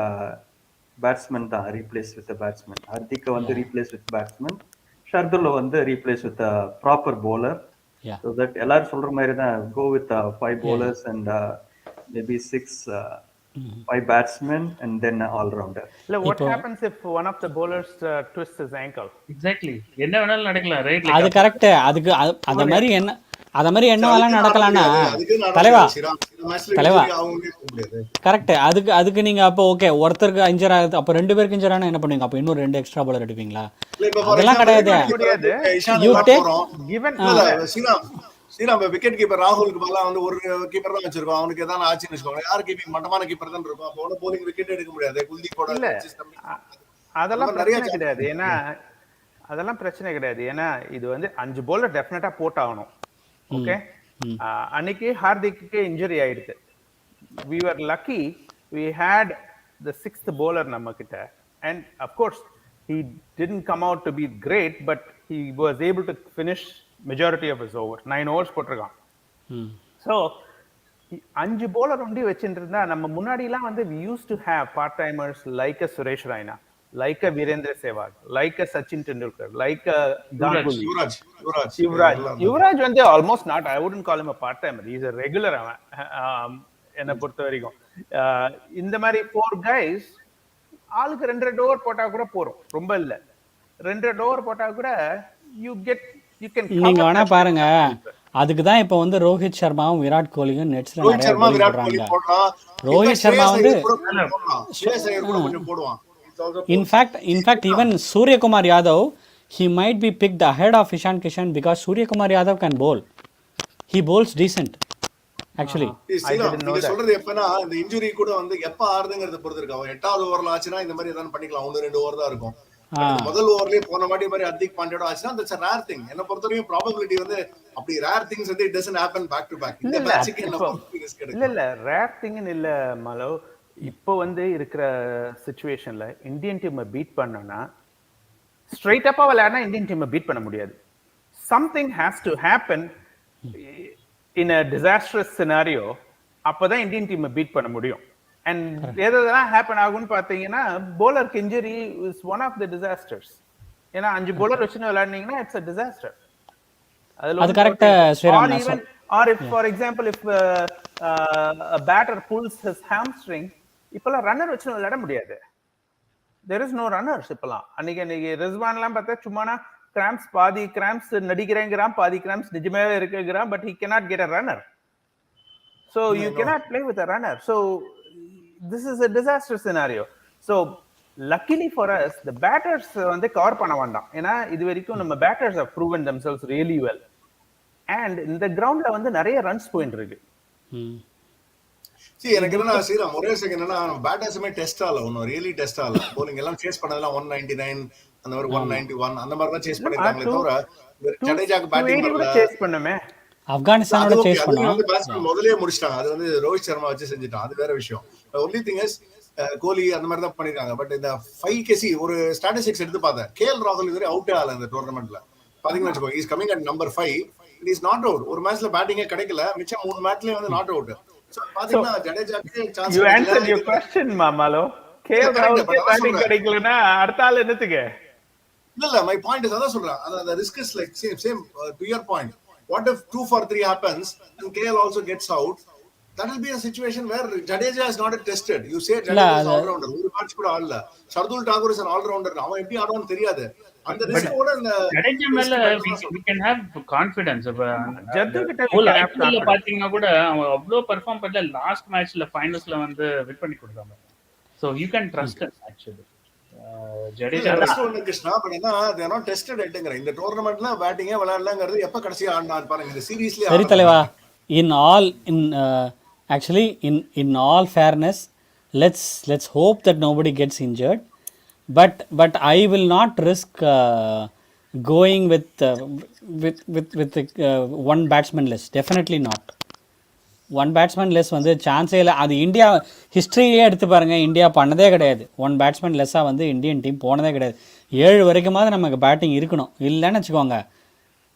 batsman தான் ரீப்ளேஸ் வித் பேட்ஸ்மேன். ஹர்திக்கை வந்து ரீப்ளேஸ் வித் பேட்ஸ்மேன், ஷர்துல்ல வந்து replace with proper bowler. So that எல்லாரும் சொல்ற மாதிரி தான் கோ with 5 bowlers and maybe 5 batsmen and then all rounder. What happens if one of the bowlers twists his ankle? Exactly, என்ன வேணாலும் நடக்கலாம், ரைட்? அது கரெக்ட். அதுக்கு அந்த மாதிரி என்னவெல்லாம் நடக்கலாம்னா தலைவா கரெக்ட். அதுக்கு நீங்க அப்போ ஓகே ஒருத்தருக்கு இன்ஜர் ஆகுது, அப்போ 2 பேருக்கு இன்ஜர் ஆனா என்ன பண்ணுவீங்க? அப்போ இன்னும் 2 எக்ஸ்ட்ரா பாலர் எடுப்பீங்களா? அதெல்லாம் கிடையாது. You take Sriram wicket keeper ராகுலுக்கு பதிலா வந்து ஒரு கீப்பர் தான் வச்சிருக்கோம். அவனுக்கு ஏதாவது ஆச்சுன்னு வச்சுக்கோங்க, யார் கீப்பிங் மட்டமான கீப்பர் தான் இருக்கும். அப்போ போலிங் விக்கெட் எடுக்க முடியாது. குல்தீப்போட அதெல்லாம் பிரச்சனை கிடையாது. ஏன்னா அதெல்லாம் பிரச்சனை கிடையாது. ஏன்னா இது வந்து 5 bowler டெஃபினட்டா போட்டாகணும். ஓகே, அன்னைக்கு ஹார்திக்கு இன்ஜுரி ஆயிடுது. we were lucky we had the 6th bowler நம்ம கிட்ட, and of course he didn't come out to be great, but he was able to finish majority of his over. 9 overs போட்டிருக்கான். so 5 bowler ஒண்டி வச்சிருந்தா நம்ம முன்னாடிலாம் வந்து we used to have part timers like a Suresh Raina, like a Virendra Sehwag, like a Sachin Tendulkar, like a Ganguly, Yuvraj வந்து almost not, I wouldn't call him a part timer, he is a regular. என்ன பொறுத்த வரைக்கும் இந்த மாதிரி 4 guys ஆளுக்கு 2 ஓவர் போட்டா கூட போறோம். ரொம்ப இல்ல 2 ஓவர் போட்டா கூட you can நீங்க வேணா பாருங்க. அதுக்கு தான் இப்போ வந்து ரோஹித் சர்மாவும் விராட் கோலியும் நெட்ஸ்ல நிறைய போடுறாங்க. ரோஹித் சர்மா வந்து in fact even Suryakumar Yadav he might be picked ahead of Ishan Kishan because Suryakumar Yadav can bowl. He bowls decent actually. நீங்க சொல்றது எப்பனா இந்த இன்ஜுரி கூட வந்து எப்ப ஆறுதுங்கறத பொறுத்து இருக்கு. அவன் 8வது ஓவர்ல ஆச்சுனா இந்த மாதிரி ஏதாவது பண்ணிக்கலாம். 1-2 ஓவர் தான் இருக்கும். முதல் ஓவர்லயே போன மாதிரி மாதிரி ஹர்திக் பாண்டியோட ஆச்சுனா that's a rare thing. என்ன பொறுத்தவரைக்கும் ப்ராபபிலிட்டி வந்து அப்படி rare things வந்து it doesn't happen back to back. இந்த மேட்ச்க்கு என்ன ரிஸ்க் எடுக்கும்? இல்ல rare thing இல்ல மலோ. இப்போ வந்து இருக்கிற சிச்சுவேஷன்ல இந்தியன் டீமை பீட் பண்ணனும்னா ஸ்ட்ரைட் அப்பா விளையாடுனா இந்தியன் டீமை பீட் பண்ண முடியாது. something has to happen in a disastrous scenario. அப்பதான் இந்தியன் டீமை பீட் பண்ண முடியும். and எதெல்லாம் ஹேப்பன் ஆகும்னு பாத்தீங்கன்னா bowler injury is one of the disasters. ஏன்னா 5 bowler வச்சுன்னு விளையாடுனீங்கன்னா it's a disaster. அது correct Sriram. or if for example if a batter pulls his hamstring, இப்பலாம் ரன்னர் வச்சுன்னு விளையாட முடியாது. there is no runners. இப்பலாம் அன்னைக்கு ரிஸ்வான்லாம் பார்த்தா சும்மானா கிராம்ஸ் பாதி கிராம்ஸ் நடிக்கிறேங்கிறான், பாதி கிராம்ஸ் நிஜமாவே இருக்குங்கிறான், but he cannot get a runner. so you cannot play with a runner. so this is a disaster scenario. so luckily for us the batters வந்து கவர் பண்ண வேண்டாம். ஏன்னா இது வரைக்கும் நம்ம batters have proven themselves really well, and இந்த கிரவுண்ட்ல வந்து நிறைய ரன்ஸ் போயிட்டு இருக்கு. எனக்கு என்ன ஸ்ரீராம் ஒரே செகண்ட் என்னன்னா பேட்டர்ஸுமே டெஸ்ட் ஆகல, ஒன்னும் ரியலி டெஸ்ட் ஆகல. போலிங் எல்லாம் சேஸ் பண்ணதெல்லாம் 199 அந்த மாதிரி 191 அந்த மாதிரி தான் சேஸ் பண்ணிருக்காங்களே தவிர ஜடேஜாக்கு பேட்டிங் பண்ணல. சேஸ் பண்ணமே ஆப்கானிஸ்தானோட சேஸ் பண்ணோம். பேட்ஸ்மேன் முதல்லயே முடிச்சிட்டாங்க. அது வந்து ரோஹித் சர்மா வச்சு செஞ்சுட்டான். அது வேற விஷயம். only thing is கோலி அந்த மாதிரி தான் பண்ணிருக்காங்க. பட் இந்த 5kc ஒரு ஸ்டாட்டிஸ்டிக்ஸ் எடுத்து பார்த்தேன். கேஎல் ராகுல் இதுவரை அவுட்டே ஆகல இந்த டோர்னமெண்ட்ல. பாத்தீங்கன்னா வச்சுக்கோ is coming at number 5. It is not out. ஒரு மேட்ச்ல பேட்டிங்கே கிடைக்கல, மிச்சம் 3 மேட்ச்லயே வந்து நாட் அவுட். பாத்தீங்கன்னா ஜடேஜாக்கு chance. you answered your question mamalo. KL ராகுல் பேட்டிங் கிடைக்கலனா அடுத்த ஆள் என்னத்துக்கு? இல்ல my point is அதான் சொல்றேன். the risk is like same to your point. What if 2 for 3 happens and KL also gets out? that will be a situation where Jadeja is not tested. You say Jadeja is all rounder. ஒரு மேட்ச் கூட ஆடல. Shardul Tagore is an all rounder. அவன் எப்படி ஆடுவான்னு தெரியாது. அந்த ரிஸ்க் கூட இந்த ஜடேஜா மேல we can have confidence. ஜட்டு கிட்ட பாத்தீங்கன்னா கூட அவன் அவ்வளவு பெர்ஃபார்ம் பண்ணல. லாஸ்ட் மேட்ச்ல ஃபைனல்ஸ்ல வந்து வின் பண்ணி கொடுத்தாங்க. So you can trust us actually. Jadeja Krishna but என்ன they are not tested எட்டுங்கற. இந்த டோர்னமெண்ட்ல பேட்டிங்கே விளையாடலங்கிறது எப்ப கடைசியா ஆடினான் பாருங்க. இந்த சீரிஸ்லயே சரி தலைவா, actually in all fairness, let's hope that nobody gets injured, but I will not risk going with one batsman less. Definitely not. One batsman less வந்து சான்ஸே இல்லை. அது இந்தியா ஹிஸ்ட்ரியிலே எடுத்து பாருங்கள், இந்தியா பண்ணதே கிடையாது. ஒன் பேட்ஸ்மேன் லெஸ்ஸாக வந்து இந்தியன் டீம் போனதே கிடையாது. 7 வரைக்குமாவது நமக்கு பேட்டிங் இருக்கணும். இல்லைன்னு வச்சுக்கோங்க,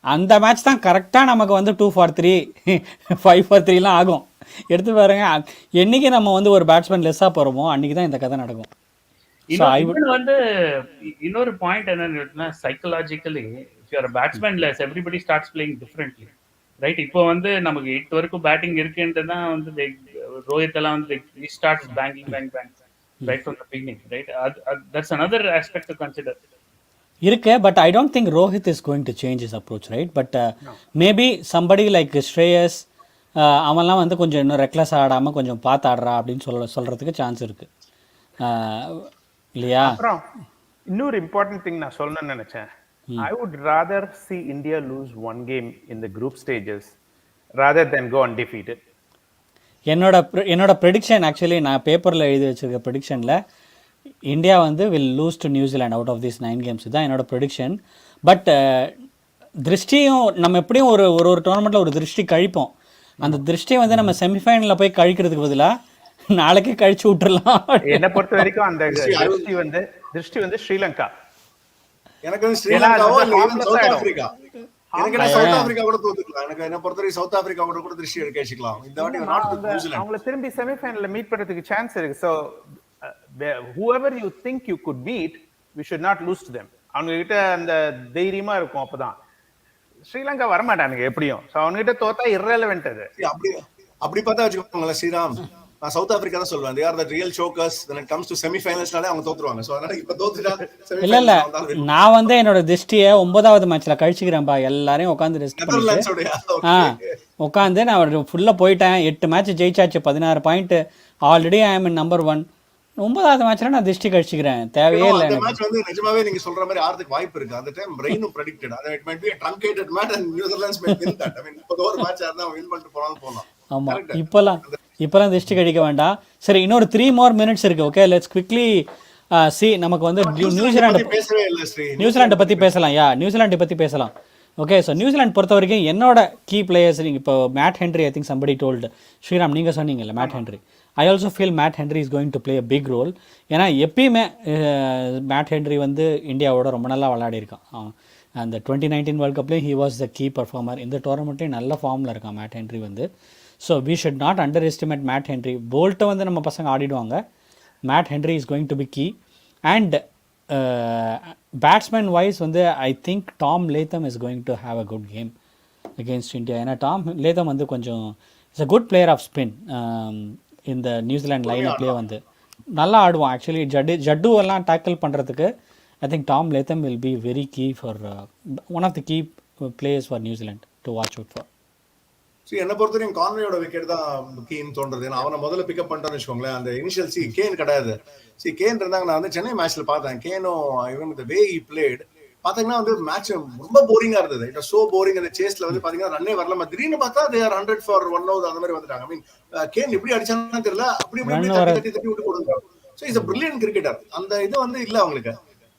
அந்த மேட்ச் தான் கரெக்டாக நமக்கு வந்து 2 for 3 5 for 3லாம் ஆகும். எடுத்து பாருங்கள், என்றைக்கு நம்ம வந்து ஒரு பேட்ஸ்மேன் லெஸ்ஸாக போகிறோமோ அன்றைக்கி தான் இந்த கதை நடக்கும். வந்து இன்னொரு பாயிண்ட் என்னன்னா, psychologically if you are a batsman less, everybody starts playing differently. Right. இப்போ வந்து நமக்கு 8 வரைக்கும் பேட்டிங் இருக்குன்றது தான் வந்து ரோஹித் எல்லாம் வந்து he starts banging right from the beginning, right? That's another aspect to consider. இருக்கு, but I don't think Rohit is going to change his approach, right? But maybe somebody like Shreyas அவன்லாம் வந்து கொஞ்சம் இன்னும் ரெக்லஸ் ஆடாமல் கொஞ்சம் பார்த்து ஆடுறா அப்படின்னு சொல்கிறதுக்கு சான்ஸ் இருக்குது இல்லையா? அப்புறம் இன்னொரு இம்பார்ட்டன்ட் திங் நான் சொல்லணும்னு நினச்சேன். I would rather see India lose one game in the group stages rather than go undefeated. என்னோட ப்ரெடிக்ஷன் ஆக்சுவலி நான் பேப்பரில் எழுதி வச்சிருக்க ப்ரெடிக்ஷனில் இந்தியா வந்து will lose to New Zealand out of these 9 games தான் என்னோட ப்ரெடிக்ஷன். பட் திருஷ்டியும் நம்ம எப்படியும் ஒரு டோர்னமெண்ட்டில் ஒரு திருஷ்டி கழிப்போம். அந்த திருஷ்டியை வந்து நம்ம செமிஃபைனலில் போய் கழிக்கிறதுக்கு பதிலாக நாளைக்கே கழிச்சு விட்டுறலாம். என்னை பொறுத்த வரைக்கும் அந்த திருஷ்டி வந்து ஸ்ரீலங்கா. எனக்கு வந்து ஸ்ரீலங்காவோ இல்ல சவுத் ஆப்பிரிக்கா. எனக்கு சவுத் ஆப்பிரிக்கா கூட தோத்துக்கலாம். எனக்கு என்ன பொறுத்தவரைக்கும் சவுத் ஆப்பிரிக்கா கூட திருஷ்டி எடுக்க வச்சுக்கலாம். இந்த வாட்டி நாட் நியூசிலாந்து அவங்கள திரும்பி செமிஃபைனல்ல மீட் பண்றதுக்கு சான்ஸ் இருக்கு. So whoever you think you could beat, we should not lose to them. அவங்க கிட்ட அந்த தைரியமா இருக்கும். அப்பதான் ஸ்ரீலங்கா வர மாட்டானுங்க எப்படியும். சோ அவங்க கிட்ட தோத்தா irrelevant அது. அப்படி பார்த்தா வச்சுக்கோங்களேன் ஸ்ரீராம், நான் சவுத் ஆப்பிரிக்கா தான் சொல்வேன். they are the real chokers when it comes to semi-finalsனாலே அவங்க தோத்துருவாங்க. சோ அதனால இப்ப தோத்துட்டா இல்ல நான் வந்து என்னோட திருஷ்டியை 9வது மேட்ச்ல கழிச்சுக்கிறேன்பா. எல்லாரையும் உட்காந்து ரெஸ்ட் பண்ணிட்டு உட்காந்து நான் ஃபுல்லா போயிட்டேன். 8 மேட்ச் ஜெயிச்சாச்சு, 16 point. Already I am in number 1. 9வது மேட்ச்ல நான் திருஷ்டி கழிச்சுக்கிறேன். தேவையே இல்லை. அந்த மேட்ச் வந்து நிஜமாவே நீங்க சொல்ற மாதிரி ஆறதுக்கு வாய்ப்பு இருக்கு. அந்த time ரெயினும் predicted. it might be a truncated match and New Zealand may win that. I mean ஒரு மேட்ச் ஆனா வின் பண்ணிட்டு போலாம். ஆமா, இப்போலாம் திருஷ்டி கழிக்க வேண்டாம். சரி, இன்னொரு 3 more minutes இருக்கு. Okay, let's quickly C. நமக்கு வந்து நியூசிலாண்டை பற்றி பேசலாம். நியூசிலாண்டை பற்றி பேசலாம். ஓகே, ஸோ நியூசிலாண்ட் பொறுத்த வரைக்கும் என்னோட கீ பிளேயர்ஸ் நீங்கள் இப்போ Matt Henry, I think somebody told. Sriram நீங்கள் சொன்னீங்கல்ல Matt Henry. I also feel Matt Henry is going to play a big role. ஏன்னா எப்பயுமே மேட் ஹென்ரி வந்து இந்தியாவோட ரொம்ப நல்லா விளையாடிருக்கான். அந்த 2019 வேர்ல்ட் கப்லேயும் he was the key performer. இந்த டோர்னமெண்ட்லேயும் நல்ல ஃபார்மில் இருக்கான் மேட் ஹென்ரி வந்து. So we should not underestimate Matt Henry. போல்ட்டை வந்து நம்ம பசங்க ஆடிடுவாங்க. Matt Henry is going to be key. And batsman wise வந்து I think Tom Latham is going to have a good game against India. ஏன்னா டாம் லேத்தம் வந்து கொஞ்சம் it's a good player of spin. இந்த நியூசிலாண்ட் லைனப்லேயே வந்து நல்லா ஆடுவான். ஆக்சுவலி ஜட்டு எல்லாம் டேக்கிள் பண்ணுறதுக்கு I think Tom Latham will be very key for one of the key players for New Zealand to watch out for. என்ன பொறுத்தவரைக்கும் கான்வேயோட விக்கெட் தான் கீன்னு தோன்றது. ஏன்னா அவனை முதல்ல பிக்கப் பண்ணிட்டோம்னு வச்சுக்கோங்களேன். அந்த இனிஷியல் கேன் கிடையாது. கேன் இருந்தாங்க. நான் வந்து சென்னை மேட்ச்ல பார்த்தேன். கேனும் இவன் இந்த வே ஹி பிளேட் பாத்தீங்கன்னா வந்து மேட்ச் ரொம்ப போரிங்கா இருந்தது. It was so boring. அந்த சேஸ்ல வந்து பாத்தீங்கன்னா ரன்னே வரல. திடீர்னு பார்த்தா they are 100 for 1 out அந்த மாதிரி வந்துட்டாங்க. ஐ மீன் கேன் எப்படி அடிச்சானே தெரியல. அப்படி தட்டி விட்டு கொடுங்க. So is a brilliant cricketer. அந்த இது வந்து இல்ல அவங்களுக்கு.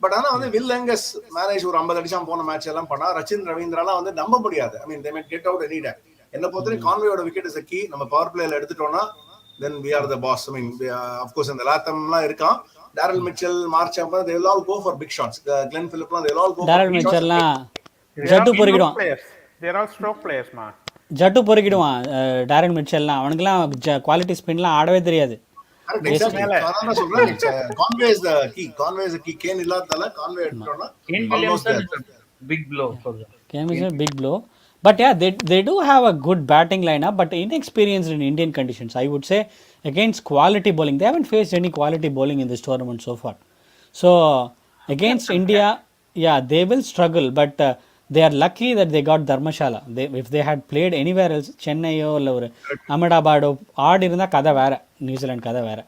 பட் ஆனா வந்து வில் எங்கஸ் மேனேஜ் ஒரு 50 அடிச்சாம் போன மேட்ச் எல்லாம் பண்ணா. ரச்சின் ரவீந்திராலாம் வந்து நம்ப முடியாது. ஐ மீன் they might get out any time. என்ன பொறுத்தவரைக்கும் கான்வேயோட விக்கெட் இஸ் a key. நம்ம பவர் பிளேல எடுத்துட்டோம்னா then we are the boss. I mean of course அந்த லாத்தம்லாம் இருக்கான். Daryl Mitchell, Mark Chapman, they will all go for big shots. Glenn Phillipலாம் they will all go for Daryl மிச்சல்லாம் ஜட்டு பொறுக்கிடுவான். they are all stroke players man. Jaddu பொறுக்கிடுவான் டாரல் மிச்சல்லாம். அவனுக்குலாம் குவாலிட்டி ஸ்பின்லாம் ஆடவே தெரியாது. Conway is the key. Conway is the key. Kane இல்லாததால Conway எடுத்துட்டோம்னா Kane Williamson is a big blow for them. Kane is a big blow. But yeah, they do have a good batting lineup, but inexperienced in Indian conditions. I would say against quality bowling, they haven't faced any quality bowling in this tournament so far. So against India, yeah, they will struggle, but they are lucky that they got Dharmashala. If they had played anywhere else, Chennaiyo இல்லை ஒரு அகமதாபாடோ ஆடி இருந்தால் கதை வேற, நியூசிலாந்து கதை வேற.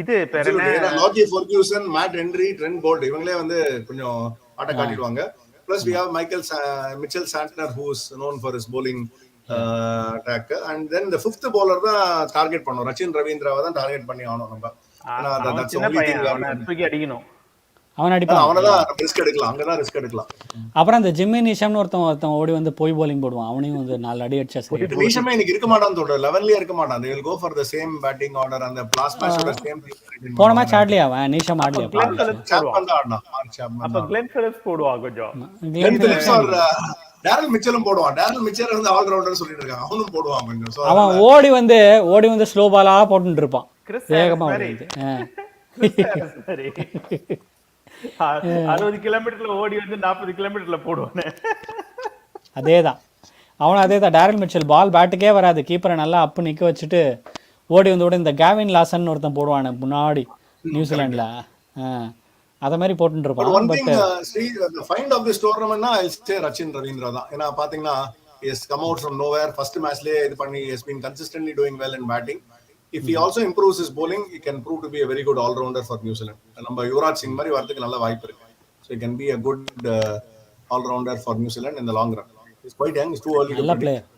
இது பேர் என்ன, Absolutely. ஏன்னா Lockie Ferguson, Matt Henry, Trent Boult இவங்களே வந்து கொஞ்சம் ஆட்ட காட்டிடுவாங்க. Plus we have Mitchell Santner, who is known for his bowling attack. And then the fifth bowler தான் டார்கெட் பண்ணோம், ரச்சின் ரவீந்திராவை தான் டார்கெட் பண்ணி ஆகணும் நம்ம. That's the only thing we have to do. அடிக்கணும், அவன் அடிப்பான், அவனதான் ரிஸ்க் எடுக்கலாம், அங்கதான் ரிஸ்க் எடுக்கலாம். அப்புறம் அந்த ஜிம்மி நிஷம்னு ஒருத்தன் ஓடி வந்து போய் bowling போடுவான், அவனையும் வந்து 4 அடி அடிச்சா சரி. நிஷமே இன்னைக்கு இருக்க மாட்டான், தோட 11லயே இருக்க மாட்டான். they will go for the same batting order and the last match ஓட same thing. போன மேட்ச் ஆடலையா அவன், நிஷம் ஆடலையா? சாப்மன் தான் ஆடுனான். அப்ப கிளென் பிலிப்ஸ் போடுவா கொஞ்சம். கிளென் பிலிப்ஸ் ஆர் டேரல் மிச்சலும் போடுவான். டேரல் மிச்சர் வந்து ஆல் ரவுண்டர் சொல்லிட்டு இருக்காங்க, அவனும் போடுவான் கொஞ்சம். சோ அவன் ஓடி வந்து ஸ்லோ பாலா போட்டுட்டு இருப்பான், வேகமா ஓடி. 60 கிலோமீட்டர்ல ஓடி வந்து 40 கிலோமீட்டர்ல போடுவானே, அதேதான் அவனும் அதேதான். டேரல் மிச்சல் பால் பேட்டுக்கே வராது, கீப்பரை நல்லா அப்பு நிக்க வச்சுட்டு ஓடி வந்து இந்த கேவின் லாசன் ஒருத்தன் போடுவானு முன்னாடி நியூசிலாந்துல, அத மாதிரி போட்டுட்டு இருப்பான். one thing, the find of this tournament na I'll say Rachin Ravindra தான். ஏன்னா பாத்தீங்கன்னா he has come out from nowhere. First matchலயே இது பண்ணி he has been consistently doing well in batting. If he also improves his bowling, he can prove to be a very good all rounder for New Zealand. நம்ம யுவராஜ் சிங் மாதிரி வரதுக்கு நல்ல வாய்ப்பு இருக்கு. So he can be a good all rounder for New Zealand in the long run. He's quite young, it's too early to predict.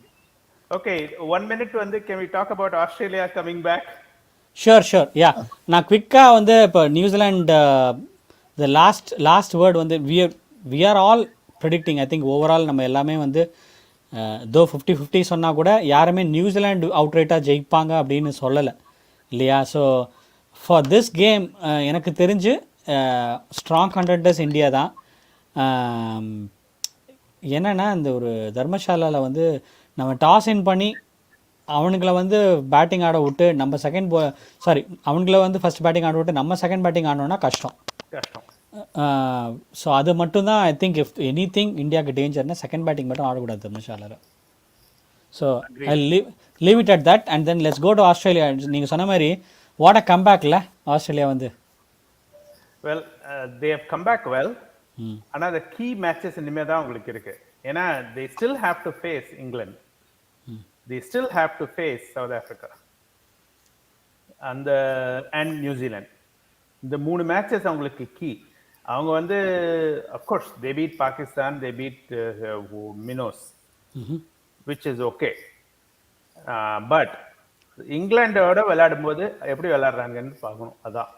Okay, 1 minute வந்து can we talk about Australia coming back? Sure, yeah. நான் குவிக்கா வந்து இப்போ நியூசிலாந்து the last word வந்து we are all predicting. I think overall நம்ம எல்லாமே வந்து தோ 50-50 சொன்னால் கூட யாருமே நியூசிலாந்து அவுட்ரைட்டாக ஜெயிப்பாங்க அப்படின்னு சொல்லலை இல்லையா? ஸோ ஃபார் திஸ் கேம் எனக்கு தெரிஞ்சு ஸ்ட்ராங் கண்டெண்டர்ஸ் இந்தியா தான். என்னென்னா இந்த ஒரு தர்மசாலாவில் வந்து நம்ம டாஸ் இன் பண்ணி அவனுங்களை வந்து பேட்டிங் ஆட விட்டு நம்ம அவனுங்களை வந்து ஃபஸ்ட் பேட்டிங் ஆட விட்டு நம்ம செகண்ட் பேட்டிங் ஆடணும்னா கஷ்டம். ஸோ அது மட்டும்தான் I think if anything இந்தியாவுக்கு டேஞ்சர்னா செகண்ட் பேட்டிங் மட்டும் ஆடக்கூடாது தர்மசாலாவில். So I leave it at that and then let's go to Australia. நீங்கள் சொன்ன மாதிரி வாட் அ கம்பேக்ல ஆஸ்திரேலியா வந்து. Well they have come back well. ஆனால் அந்த கீ மேட்சஸ் இனிமேல் தான் உங்களுக்கு இருக்கு. ஏன்னா they still have to face England, they still have to face South Africa and New Zealand. இந்த 3 மேட்சஸ் அவங்களுக்கு கீ. அவங்க வந்து of course they beat Pakistan, they beat minnows, which is okay. But இங்கிலாண்டோட விளையாடும் போது எப்படி விளையாடுறாங்கன்னு பார்க்கணும். அதான்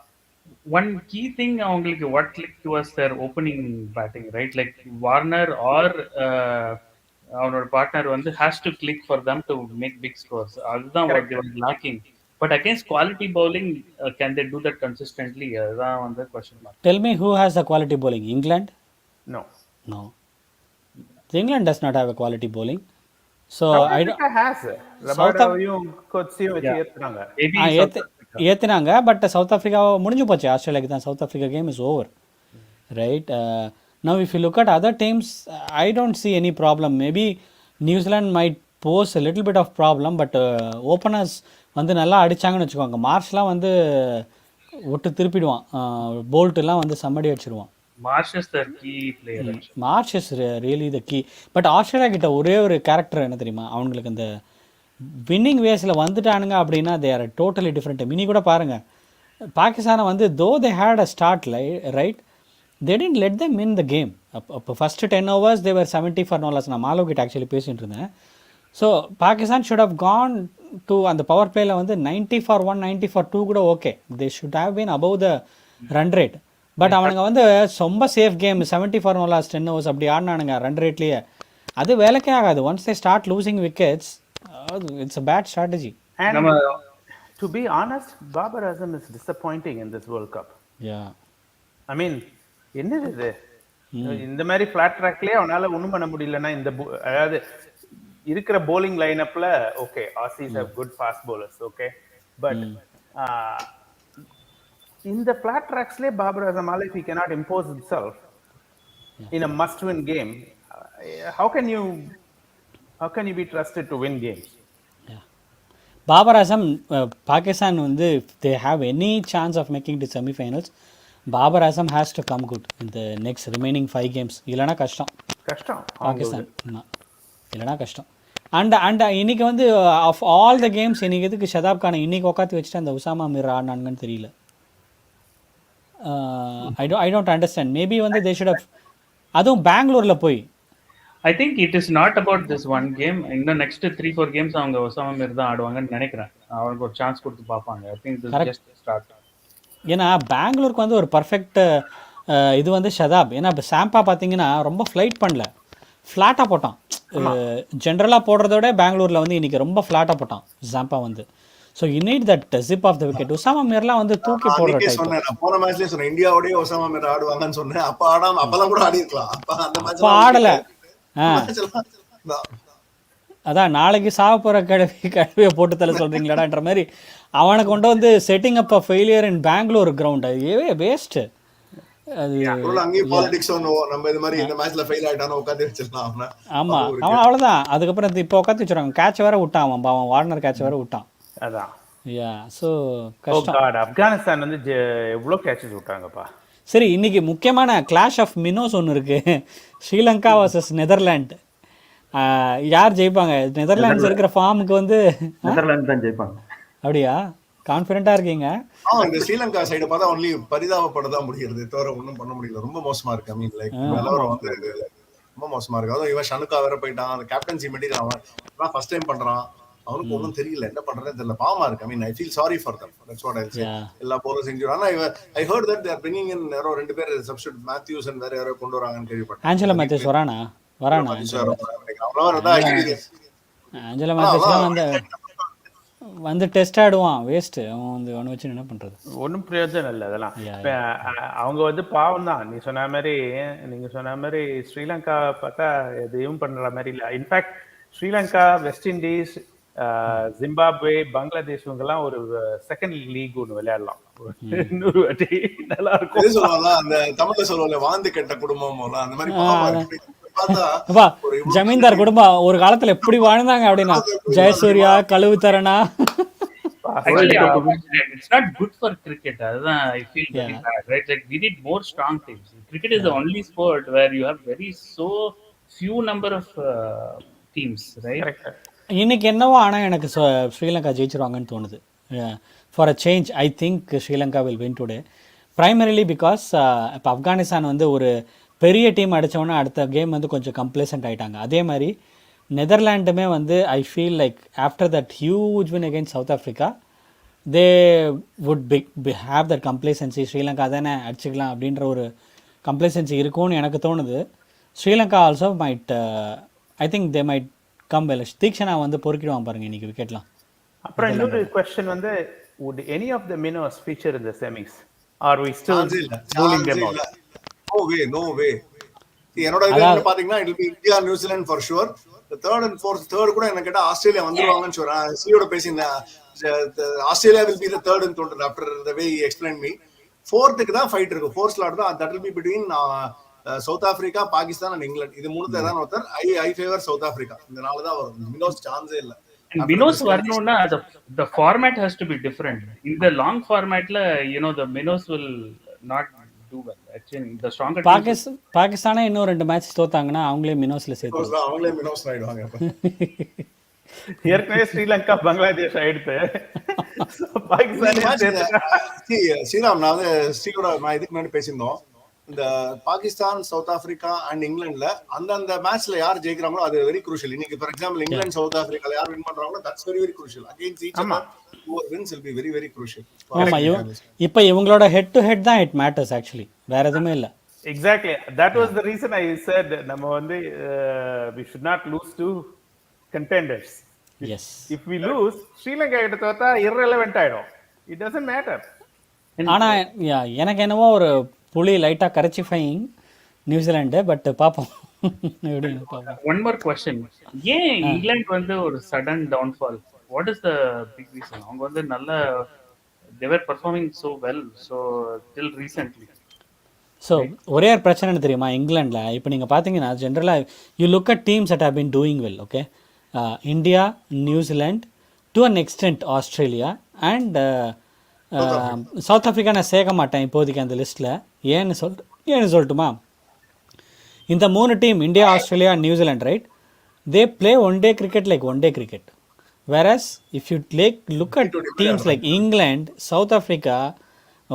one key thing அவங்களுக்கு what clicked was their opening batting, right? Like Warner or அவனோட பார்ட்னர் வந்து has to click for them to make big scores. அதுதான் what they were lacking. But against quality bowling, can they do that consistently? That's one question mark. Tell me who has the quality bowling? England? No. England does not have a quality bowling. So South Africa has. Rabadoyum Coetzee வச்சு ஏத்துறாங்க. ஏத்துனாங்க, பட் சவுத் ஆஃப்ரிக்கா முடிஞ்சு போச்சு. ஆஸ்திரேலியாக்கு தான் south Africa game is over, right? Now if you look at other teams, I don't see any problem. Maybe New Zealand might pose a little bit of problem, but openers வந்து நல்லா அடித்தாங்கன்னு வச்சுக்கோங்க. மார்ஷ்லாம் வந்து ஒட்டு திருப்பிடுவான், போல்ட்டுலாம் வந்து சம்மடி வச்சுருவான். Marsh is really the key. But Australia கிட்ட ஒரே ஒரு கேரக்டர் என்ன தெரியுமா? அவங்களுக்கு அந்த வின்னிங் வேஸில் வந்துட்டானுங்க அப்படின்னா தே ஆர் டோட்டலி டிஃப்ரெண்ட். மினி கூட பாருங்கள், பாகிஸ்தானை வந்து though they had a start right, they tend let them in the game. அப்போ first 10 overs they were 70 for no loss. நான் மாலோ கிட்ட ஆக்சுவலி பேசிகிட்டு இருந்தேன். So Pakistan should have gone to அந்த பவர் பிளேயில் வந்து 90 for 1, 90 for 2 கூட okay. They should have been above the run rate. But அவனுங்க வந்து ரொம்ப safe game 70 for no loss 10 overs அப்படி ஆடினானுங்க ரன் ரேட்லேயே. அது வேலைக்கே ஆகாது. Once they start losing wickets, it's a bad strategy. And to be honest, Babar Azam is disappointing in this World Cup. Yeah. I mean, என்னது இது? இந்த மாதிரி ஃபிளாட் ட்ராக்லயே அவனால ஒண்ணும் பண்ண முடியலன்னா இந்த அதாவது இருக்கிற bowling லைனப்ல okay, Aussies have good fast bowlers, okay, but இந்த ஃபிளாட் ட்ராக்ஸ்லயே பாபர் அசமால if he cannot impose himself in a must win game, how can you be trusted to win games? Babar Azam Pakistan வந்து they have any chance of making to semifinals, Babar Azam has to come good இந்த நெக்ஸ்ட் ரிமைனிங் 5 games. இல்லைனா கஷ்டம் பாகிஸ்தான், இல்லைனா கஷ்டம். அண்ட் இன்னைக்கு வந்து ஆஃப் ஆல் த கேம்ஸ் இன்னைக்கு எதுக்கு ஷதாப் கானை இன்னைக்கு உட்காந்து வச்சுட்டு அந்த உசாமா மிர் ஆடினாங்கன்னு தெரியல. I don't understand. மேபி வந்து தே ஷுட் ஹவ், அதுவும் பெங்களூரில் போய். I think it is not about this one game. In the next 3-4 games அவங்க ஒசாமா மிர் தான் ஆடுவாங்கன்னு நினைக்கிறேன். அவங்களுக்கு ஒரு சான்ஸ் கொடுத்து பார்ப்பாங்க. I think this is just start. ஏன்னா பெங்களூருக்கு வந்து ஒரு பர்ஃபெக்ட் இது வந்து ஷதாப். ஏன்னா இப்போ சாம்பா பார்த்தீங்கன்னா ரொம்ப ஃப்ளைட் பண்ணல, ஃப்ளாட்டாக போட்டான். ஜென்ரலாக போடுறத விட பெங்களூரில் வந்து இன்றைக்கி ரொம்ப ஃப்ளாட்டாக போட்டான் சாம்பா வந்து. So you need that zip of the wicket. Usama மிர்லாம் வந்து தூக்கி போடுற டைப். சொன்னேன் போன மேட்ச்லயே சொன்னேன் இந்தியாவோடய ஒசாமா மிர் ஆடுவாங்கன்னு சொன்னேன். அப்ப ஆடாம அப்பலாம் கூட ஆடி இருக்கலாம். அப்ப ஆடல. அதான் நாளைக்கு சாவ போகிற கழுவியை போட்டு தலை சொல்கிறீங்களாடான்ற மாதிரி அவனை கொண்டு வந்து setting up a failure in Bangalore ground. அது வேஸ்ட்டு. அது அங்கேயும் பாலிடிக்ஸ் நம்ம இது மாதிரி இந்த மேட்ச்ல ஃபெயில் ஆயிட்டானோ உட்காந்து வச்சிடலாம் அவனை. ஆமாம், அவன் அவ்வளோதான். அதுக்கப்புறம் இப்போ உட்காந்து வச்சுருவாங்க. கேட்ச் வேற விட்டான் அவன் வார்னர் கேட்ச் வேற விட்டான். அதான் ஸோ கஷ்டம். ஆப்கானிஸ்தான் வந்து எவ்வளோ கேட்சஸ் விட்டாங்கப்பா. சரி, இன்னைக்கு முக்கியமான கிளாஷ் ஆஃப் மினோஸ் ஒன்று இருக்குது. Sri Lanka versus Netherland. யார் ஜெயிப்பாங்க? நெதர்லாண்ட்ஸ் இருக்கிற ஃபார்முக்கு வந்து நெதர்லாந்து தான் ஜெயிப்பாங்க. அப்படியா? கான்ஃபிடென்ட்டாக இருக்கீங்க? இந்த ஸ்ரீலங்கா சைடு பார்த்தா ஒன்லி பரிதாபப்படதான் முடிகிறது, தவிர ஒன்றும் பண்ண முடியல. ரொம்ப மோசமா இருக்கு. ஐ மீன் லைக் நிலவரம் வந்து ரொம்ப மோசமா இருக்கு. அதுவும் இவன் ஷனுக்கா வேற போயிட்டான். அந்த கேப்டன்சி மெட்டீரியல் அவன் ஃபர்ஸ்ட் டைம் பண்றான். அவனுக்கு ஒன்றும் தெரியல, என்ன பண்றதே தெரியல. பாவமா இருக்கு. I mean I feel sorry for them. That's what I say. எல்லா போலர்ஸ் இன்ஜூரி. ஆனா I heard that they are bringing in யாரோ 2 பேர் சப்ஸ்டிட்யூட் மேத்யூஸ் அண்ட் வேற யாரோ கொண்டு வராங்கன்னு கேள்விப்பட்டேன். ஆஞ்சலோ மேத்யூஸ் வரானா? ஆஞ்சலோ மேத்யூஸ்லாம் வந்து டெஸ்ட் ஆடுவான். வேஸ்ட். அவன் வந்து அவனை வச்சு என்ன பண்றது? ஒன்றும் பிரயோஜனம் இல்லை அதெல்லாம். அவங்க வந்து பாவம் தான். நீங்க சொன்ன மாதிரி ஸ்ரீலங்கா பார்த்தா எதையும் பண்ற மாதிரி இல்லை. In fact Sri Lanka, west Indies, Zimbabwe, Bangladesh இவங்கெல்லாம் ஒரு செகண்ட் லீக் ஒன்று விளையாடலாம். இன்னொரு வாட்டி நல்லா இருக்கும். அந்த தமிழ்ல சொல்லுவாங்க வாந்து கெட்ட குடும்பம் அந்த மாதிரி. ஜமீன்தார் குடும்பம் ஒரு காலத்துல எப்படி வாழ்ந்தாங்க அப்படின்னா, ஜெயசூர்யா, கழுவு dharna. Actually, it's not good for cricket. I feel very bad, right? Like we need more strong teams. Cricket is the only sport where you have very so few number of teams, right? இன்னைக்கு என்னவோ ஆனா எனக்கு ஸ்ரீலங்கா ஜெயிச்சிருவாங்கன்னு தோணுது. For a change I think Sri Lanka will win today. Primarily because இப்போ ஆப்கானிஸ்தான் வந்து ஒரு பெரிய டீம் அடித்தவொன்னே அடுத்த கேம் வந்து கொஞ்சம் கம்ப்ளேசன்ட் ஆகிட்டாங்க. அதே மாதிரி நெதர்லாண்டுமே வந்து I feel like after that huge win against South Africa they would have that complacency. Sri Lanka தானே அடிச்சுக்கலாம் அப்படின்ற ஒரு கம்ப்ளேசன்சி இருக்கும்னு எனக்கு தோணுது. Sri Lanka also might I think they might come well. Theekshana வந்து பொறுக்கிடுவான் பாருங்க இன்னைக்கு விக்கெட்லாம். அப்புறம் இன்னொரு क्वेश्चन வந்து would any of the minnows feature in the semis? Are we still ruling them out? No way. என்னோட இதுல பாத்தீங்கன்னா it will be India, New Zealand for sure. The third and fourth, third கூட என்ன கேட்டா ஆஸ்திரேலியா வந்துருவாங்கன்னு சொல்றேன். சியோட பேசினேன். Australia will be the third and third after the way he explained me. fourth-க்கு தான் ஃபைட் இருக்கு. fourth slot தான். that will be between south Africa, Pakistan and England. இது மூணுல ஏதாவது ஒருத்தர். ஐ ஃபேவர் சவுத் ஆப்பிரிக்கா. இதனால தான் வரும். மினோஸ் சான்ஸே இல்ல. மினோஸ் வரணும்னா the format has to be different. In the long formatல the minnows will not do well. Actually the stronger பாகிஸ்தானே இன்னும் 2 மேட்ச் தோத்தாங்கன்னா அவங்களே மினோஸ்ல சேர்த்து அவங்களே மினோஸ் ஆயிடுவாங்க. ஏற்கனவே ஸ்ரீலங்கா, பங்களாதேஷ் ஆயிடுது. ஸ்ரீராம் நான் வந்து ஸ்ரீகோட நான் இதுக்கு முன்னாடி பேசியிருந்தோம். இந்த பாகிஸ்தான், சவுத் ஆப்பிரிக்கா அண்ட் இங்கிலாந்துல அந்தந்த மேட்ச்ல யார் ஜெயிக்கிறாங்களோ அது வெரி குரூஷியல். இன்னைக்கு ஃபார் எக்ஸாம்பிள் இங்கிலாந்து சவுத் ஆப்பிரிக்கால யார் வின் பண்றாங்களோ that's very very crucial. Against each other who wins will be very very crucial. ஆமா, இப்போ இவங்களோட ஹெட் டு ஹெட் தான் இட் மேட்டர்ஸ் ஆக்சுவலி. வேற எதுவுமே இல்ல. Exactly. That was the reason I said நம்ம வந்து we should not lose to contenders. Yes. If we lose, Sri Lanka கிட்ட தோத்தா irrelevant ஆயிடும். It doesn't matter. ஆனா எனக்கு என்னவோ ஒரு புலி லைட்டா கரெக்டிஃபைங் நியூசிலாந்து. பட் பாப்போம். One more question. ஏன் இங்கிலாந்து வந்து ஒரு sudden downfall? What is the big reason? அவங்க வந்து நல்ல they were performing so well so till recently. So ஒரே ஒரு பிரச்சனை என்ன தெரியுமா இங்கிலாண்டில் இப்போ நீங்கள் பார்த்தீங்கன்னா ஜென்ரலாக you look at teams that have been doing well okay India, New Zealand, to an extent Australia and South Africa நான் சேர்க்க மாட்டேன் இப்போதைக்கு அந்த லிஸ்ட்டில். ஏன்னு சொல்லட்டுமா, இந்த 3 team India, Australia, New Zealand right, they play one day cricket like one day cricket, whereas if you look at teams like England, South Africa,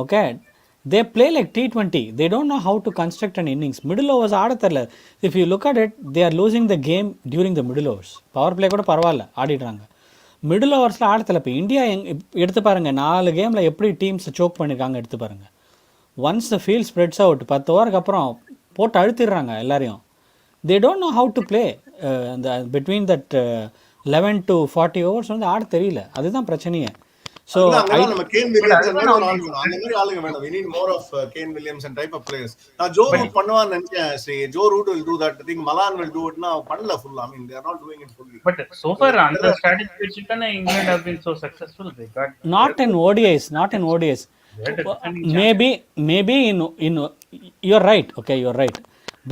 okay, they play like T20. They don't know how to construct an innings. Middle overs ஆட தெரியல. If you look at it, they are losing the game during the middle overs. Power play கூட பரவாயில்ல ஆடிடுறாங்க, மிடில் ஓவர்ஸில் ஆட தெரியல. இப்போ இந்தியா எடுத்து பாருங்கள், 4 கேமில் எப்படி டீம்ஸ் சோக் பண்ணியிருக்காங்க எடுத்து பாருங்கள். Once the field spreads out 10 ஓவருக்கு அப்புறம் போட்டு அழுத்திடுறாங்க எல்லாரையும். they don't know how to play between that 11 to 40 overs வந்து ஆட தெரியல. அதுதான் பிரச்சனையே. ஸோ நம்ம கேன் வில்லியம்ஸ் அந்த மாதிரி ஆளுங்க வேணும். we need more of Kane Williams and type of players. நான் ஜோ ரூட் பண்ணுவான்னு நினைச்சேன். சரி, Joe Root will do that. I think Malan will do it. now பண்ணல full. I mean they are not doing it fully. But so far அந்த strategy வச்சுட்டானே England have been so successful. They got not in ODIs. maybe in you're right. Okay, you're right.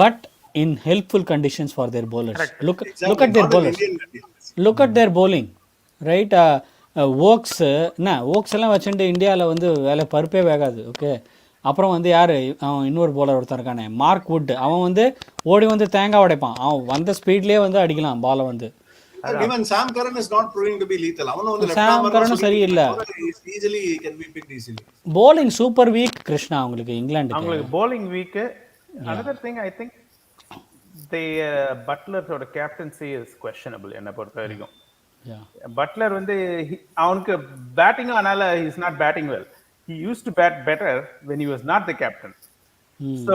But in helpful conditions for their bowlers. Look at their bowlers. Look at their bowling, right? Oaks எல்லாம் வச்சுட்டு இந்தியாவில் வந்து வேலை பருப்பே வேகாது. ஓகே, அப்புறம் வந்து யார் அவன் இன்னொரு bowler ஒருத்தன் இருக்கானே, மார்க் வுட், அவன் வந்து ஓடி வந்து தேங்காய் உடைப்பான். அவன் வந்த ஸ்பீட்லேயே வந்து அடிக்கலாம் பாலை வந்து. even Sam Curran is not proving to be lethal. அவனும் வந்து left Sam Curran சரியில்லை. easily can be picked easily. bowling super week Krishna அவங்களுக்கு, இங்கிலாந்துக்கு அவங்களுக்கு bowling weak. Another thing I think the Butler's captaincy is questionable என்ன பொறுத்த வரைக்கும். பட்லர் வந்து அவனுக்கு பேட்டிங் ஆனால he is not batting well. He used to bat better when he was not the captain. So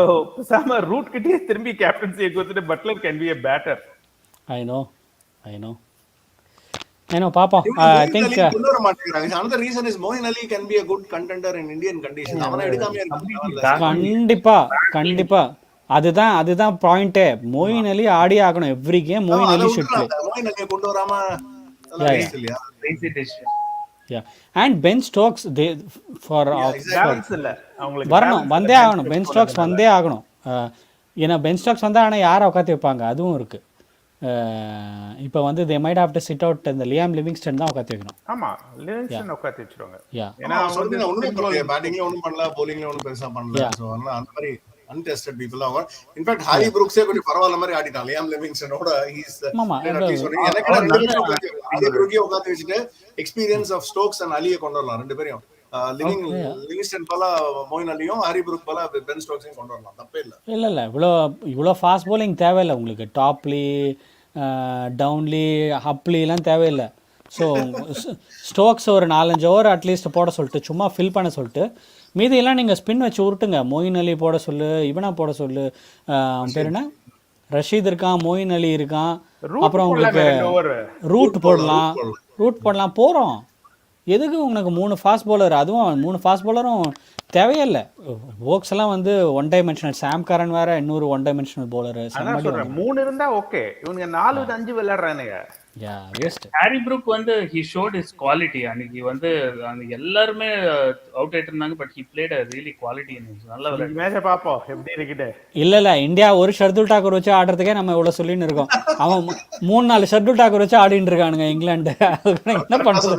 sama root கிட்டே திரும்பி captaincy கொடுத்துட்டு Buttler can be a batter. I know பாப்பா. I think கொண்டுவர மாட்டேங்கிறாங்க. another reason is Moeen Ali can be a good contender in Indian conditions. அவனை எடுக்காம இருக்காங்க. கண்டிப்பா அதுதான் பாயிண்டே. மொயின் அலி ஆடி ஆகணும் every game. Moeen Ali should play. Moeen Ali கொண்டு வராம crazy decision. and Ben Stokes they for balance இல்ல அவங்களுக்கு வரணும், வந்தே ஆகணும். பென் ஸ்டோக்ஸ் வந்தே ஆகணும். ஏன்னா பென் ஸ்டோக்ஸ் வந்தா ஆனால் யாரை உட்காந்து வைப்பாங்க அதுவும் இருக்கு. இப்போ வந்து they might have to sit out இந்த லியாம் லிவிங்ஸ்டன் தான் உட்காந்து வைக்கணும். ஆமா, லிவிங்ஸ்டன் உட்காந்து வச்சிருவாங்க. ஏன்னா அவங்க ஒண்ணும் பேட்டிங்ல ஒண்ணும் பண்ணல, bowlingல ஒண்ணும் பெருசா பண்ணல. சோ அதனால அந்த மாதிரி untested people அவங்க. in fact ஹாரி புரூக்ஸே கொஞ்சம் பரவாயில்ல மாதிரி ஆடிட்டான். லியாம் லிவிங்ஸ்டனோட he's எனக்கு ஹாரி புரூக்கே உட்காந்து வச்சிட்டு எக்ஸ்பீரியன்ஸ் ஆஃப் ஸ்டோக்ஸ் அண்ட் அலியை கொண்டு வரலாம். ரெண்டு பேரையும் லிவிங்ஸ்டன் போல மொயின் அலியும் ஹாரி புரூக் போல பென் ஸ்டோக்ஸையும் கொண்டு வரலாம். தப்பே இல்லை. இவ்வளோ ஃபாஸ்ட் bowling தேவையில்லை உங்களுக்கு. டாப்லி, டவுன்லி, அப்லிலாம் தேவையில்லை. ஸோ ஸ்டோக்ஸ் ஒரு 4-5 ஓவர் அட்லீஸ்ட் போட சொல்லிட்டு, சும்மா ஃபில் பண்ண சொல்லிட்டு, மீதியெல்லாம் நீங்கள் ஸ்பின் வச்சு உருட்டுங்க. மொயின் அலி போட சொல்லு, இவனா போட சொல்லு, அவன் பேர் என்ன, ரஷீத் இருக்கான், மொயின் அலி இருக்கான், அப்புறம் உங்களுக்கு ரூட் போடலாம். போகிறோம் எதுக்கு உங்களுக்கு 3 ஃபாஸ்ட் பவுலர்? அதுவும் 3 ஃபாஸ்ட் பவுலரும் தேவையில்லை. ஓக்ஸ் எல்லாம் வந்து 1 டைமென்ஷனல். சாம் கரன் வேற இன்னொரு 1 டைமென்ஷனல் பவுலர். 3 இருந்தா ஓகே, இவங்க 4-5 விளையாடுறானுங்க. ஹாரி புரூக் வந்து he showed his quality. அன்னைக்கு வந்து எல்லாருமே அவுட் ஆயிட்டு இருந்தாங்க, but he played a really quality innings. நல்ல விளையாட்டு. மேட்சை பாப்போம் எப்படி இருக்குது. இல்ல இந்தியா ஒரு ஷர்துல் டாக்கூர் வச்சு ஆடுறதுக்கே நம்ம இவ்வளவு சொல்லின்னு இருக்கோம். அவன் 3-4 ஷர்துல் டாக்கூர் வச்சு ஆடிட்டு இருக்கானுங்க இங்கிலாந்து. என்ன பண்றது?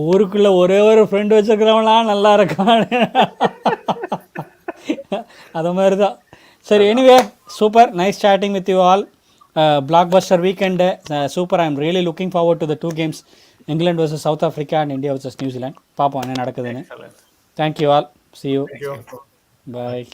ஊருக்குள்ள ஒரே ஒரு ஃப்ரெண்ட் வச்சிருக்கிறவங்களாம் நல்லா இருக்கான். அது மாதிரிதான். சரி, anyway super, nice chatting with you all. Blockbuster weekend, super. I'm really looking forward to the 2 games, England versus South Africa and India versus New Zealand. பாப்போம் என்ன நடக்குதுன்னு. Thank you all. See you. Thank you. Bye.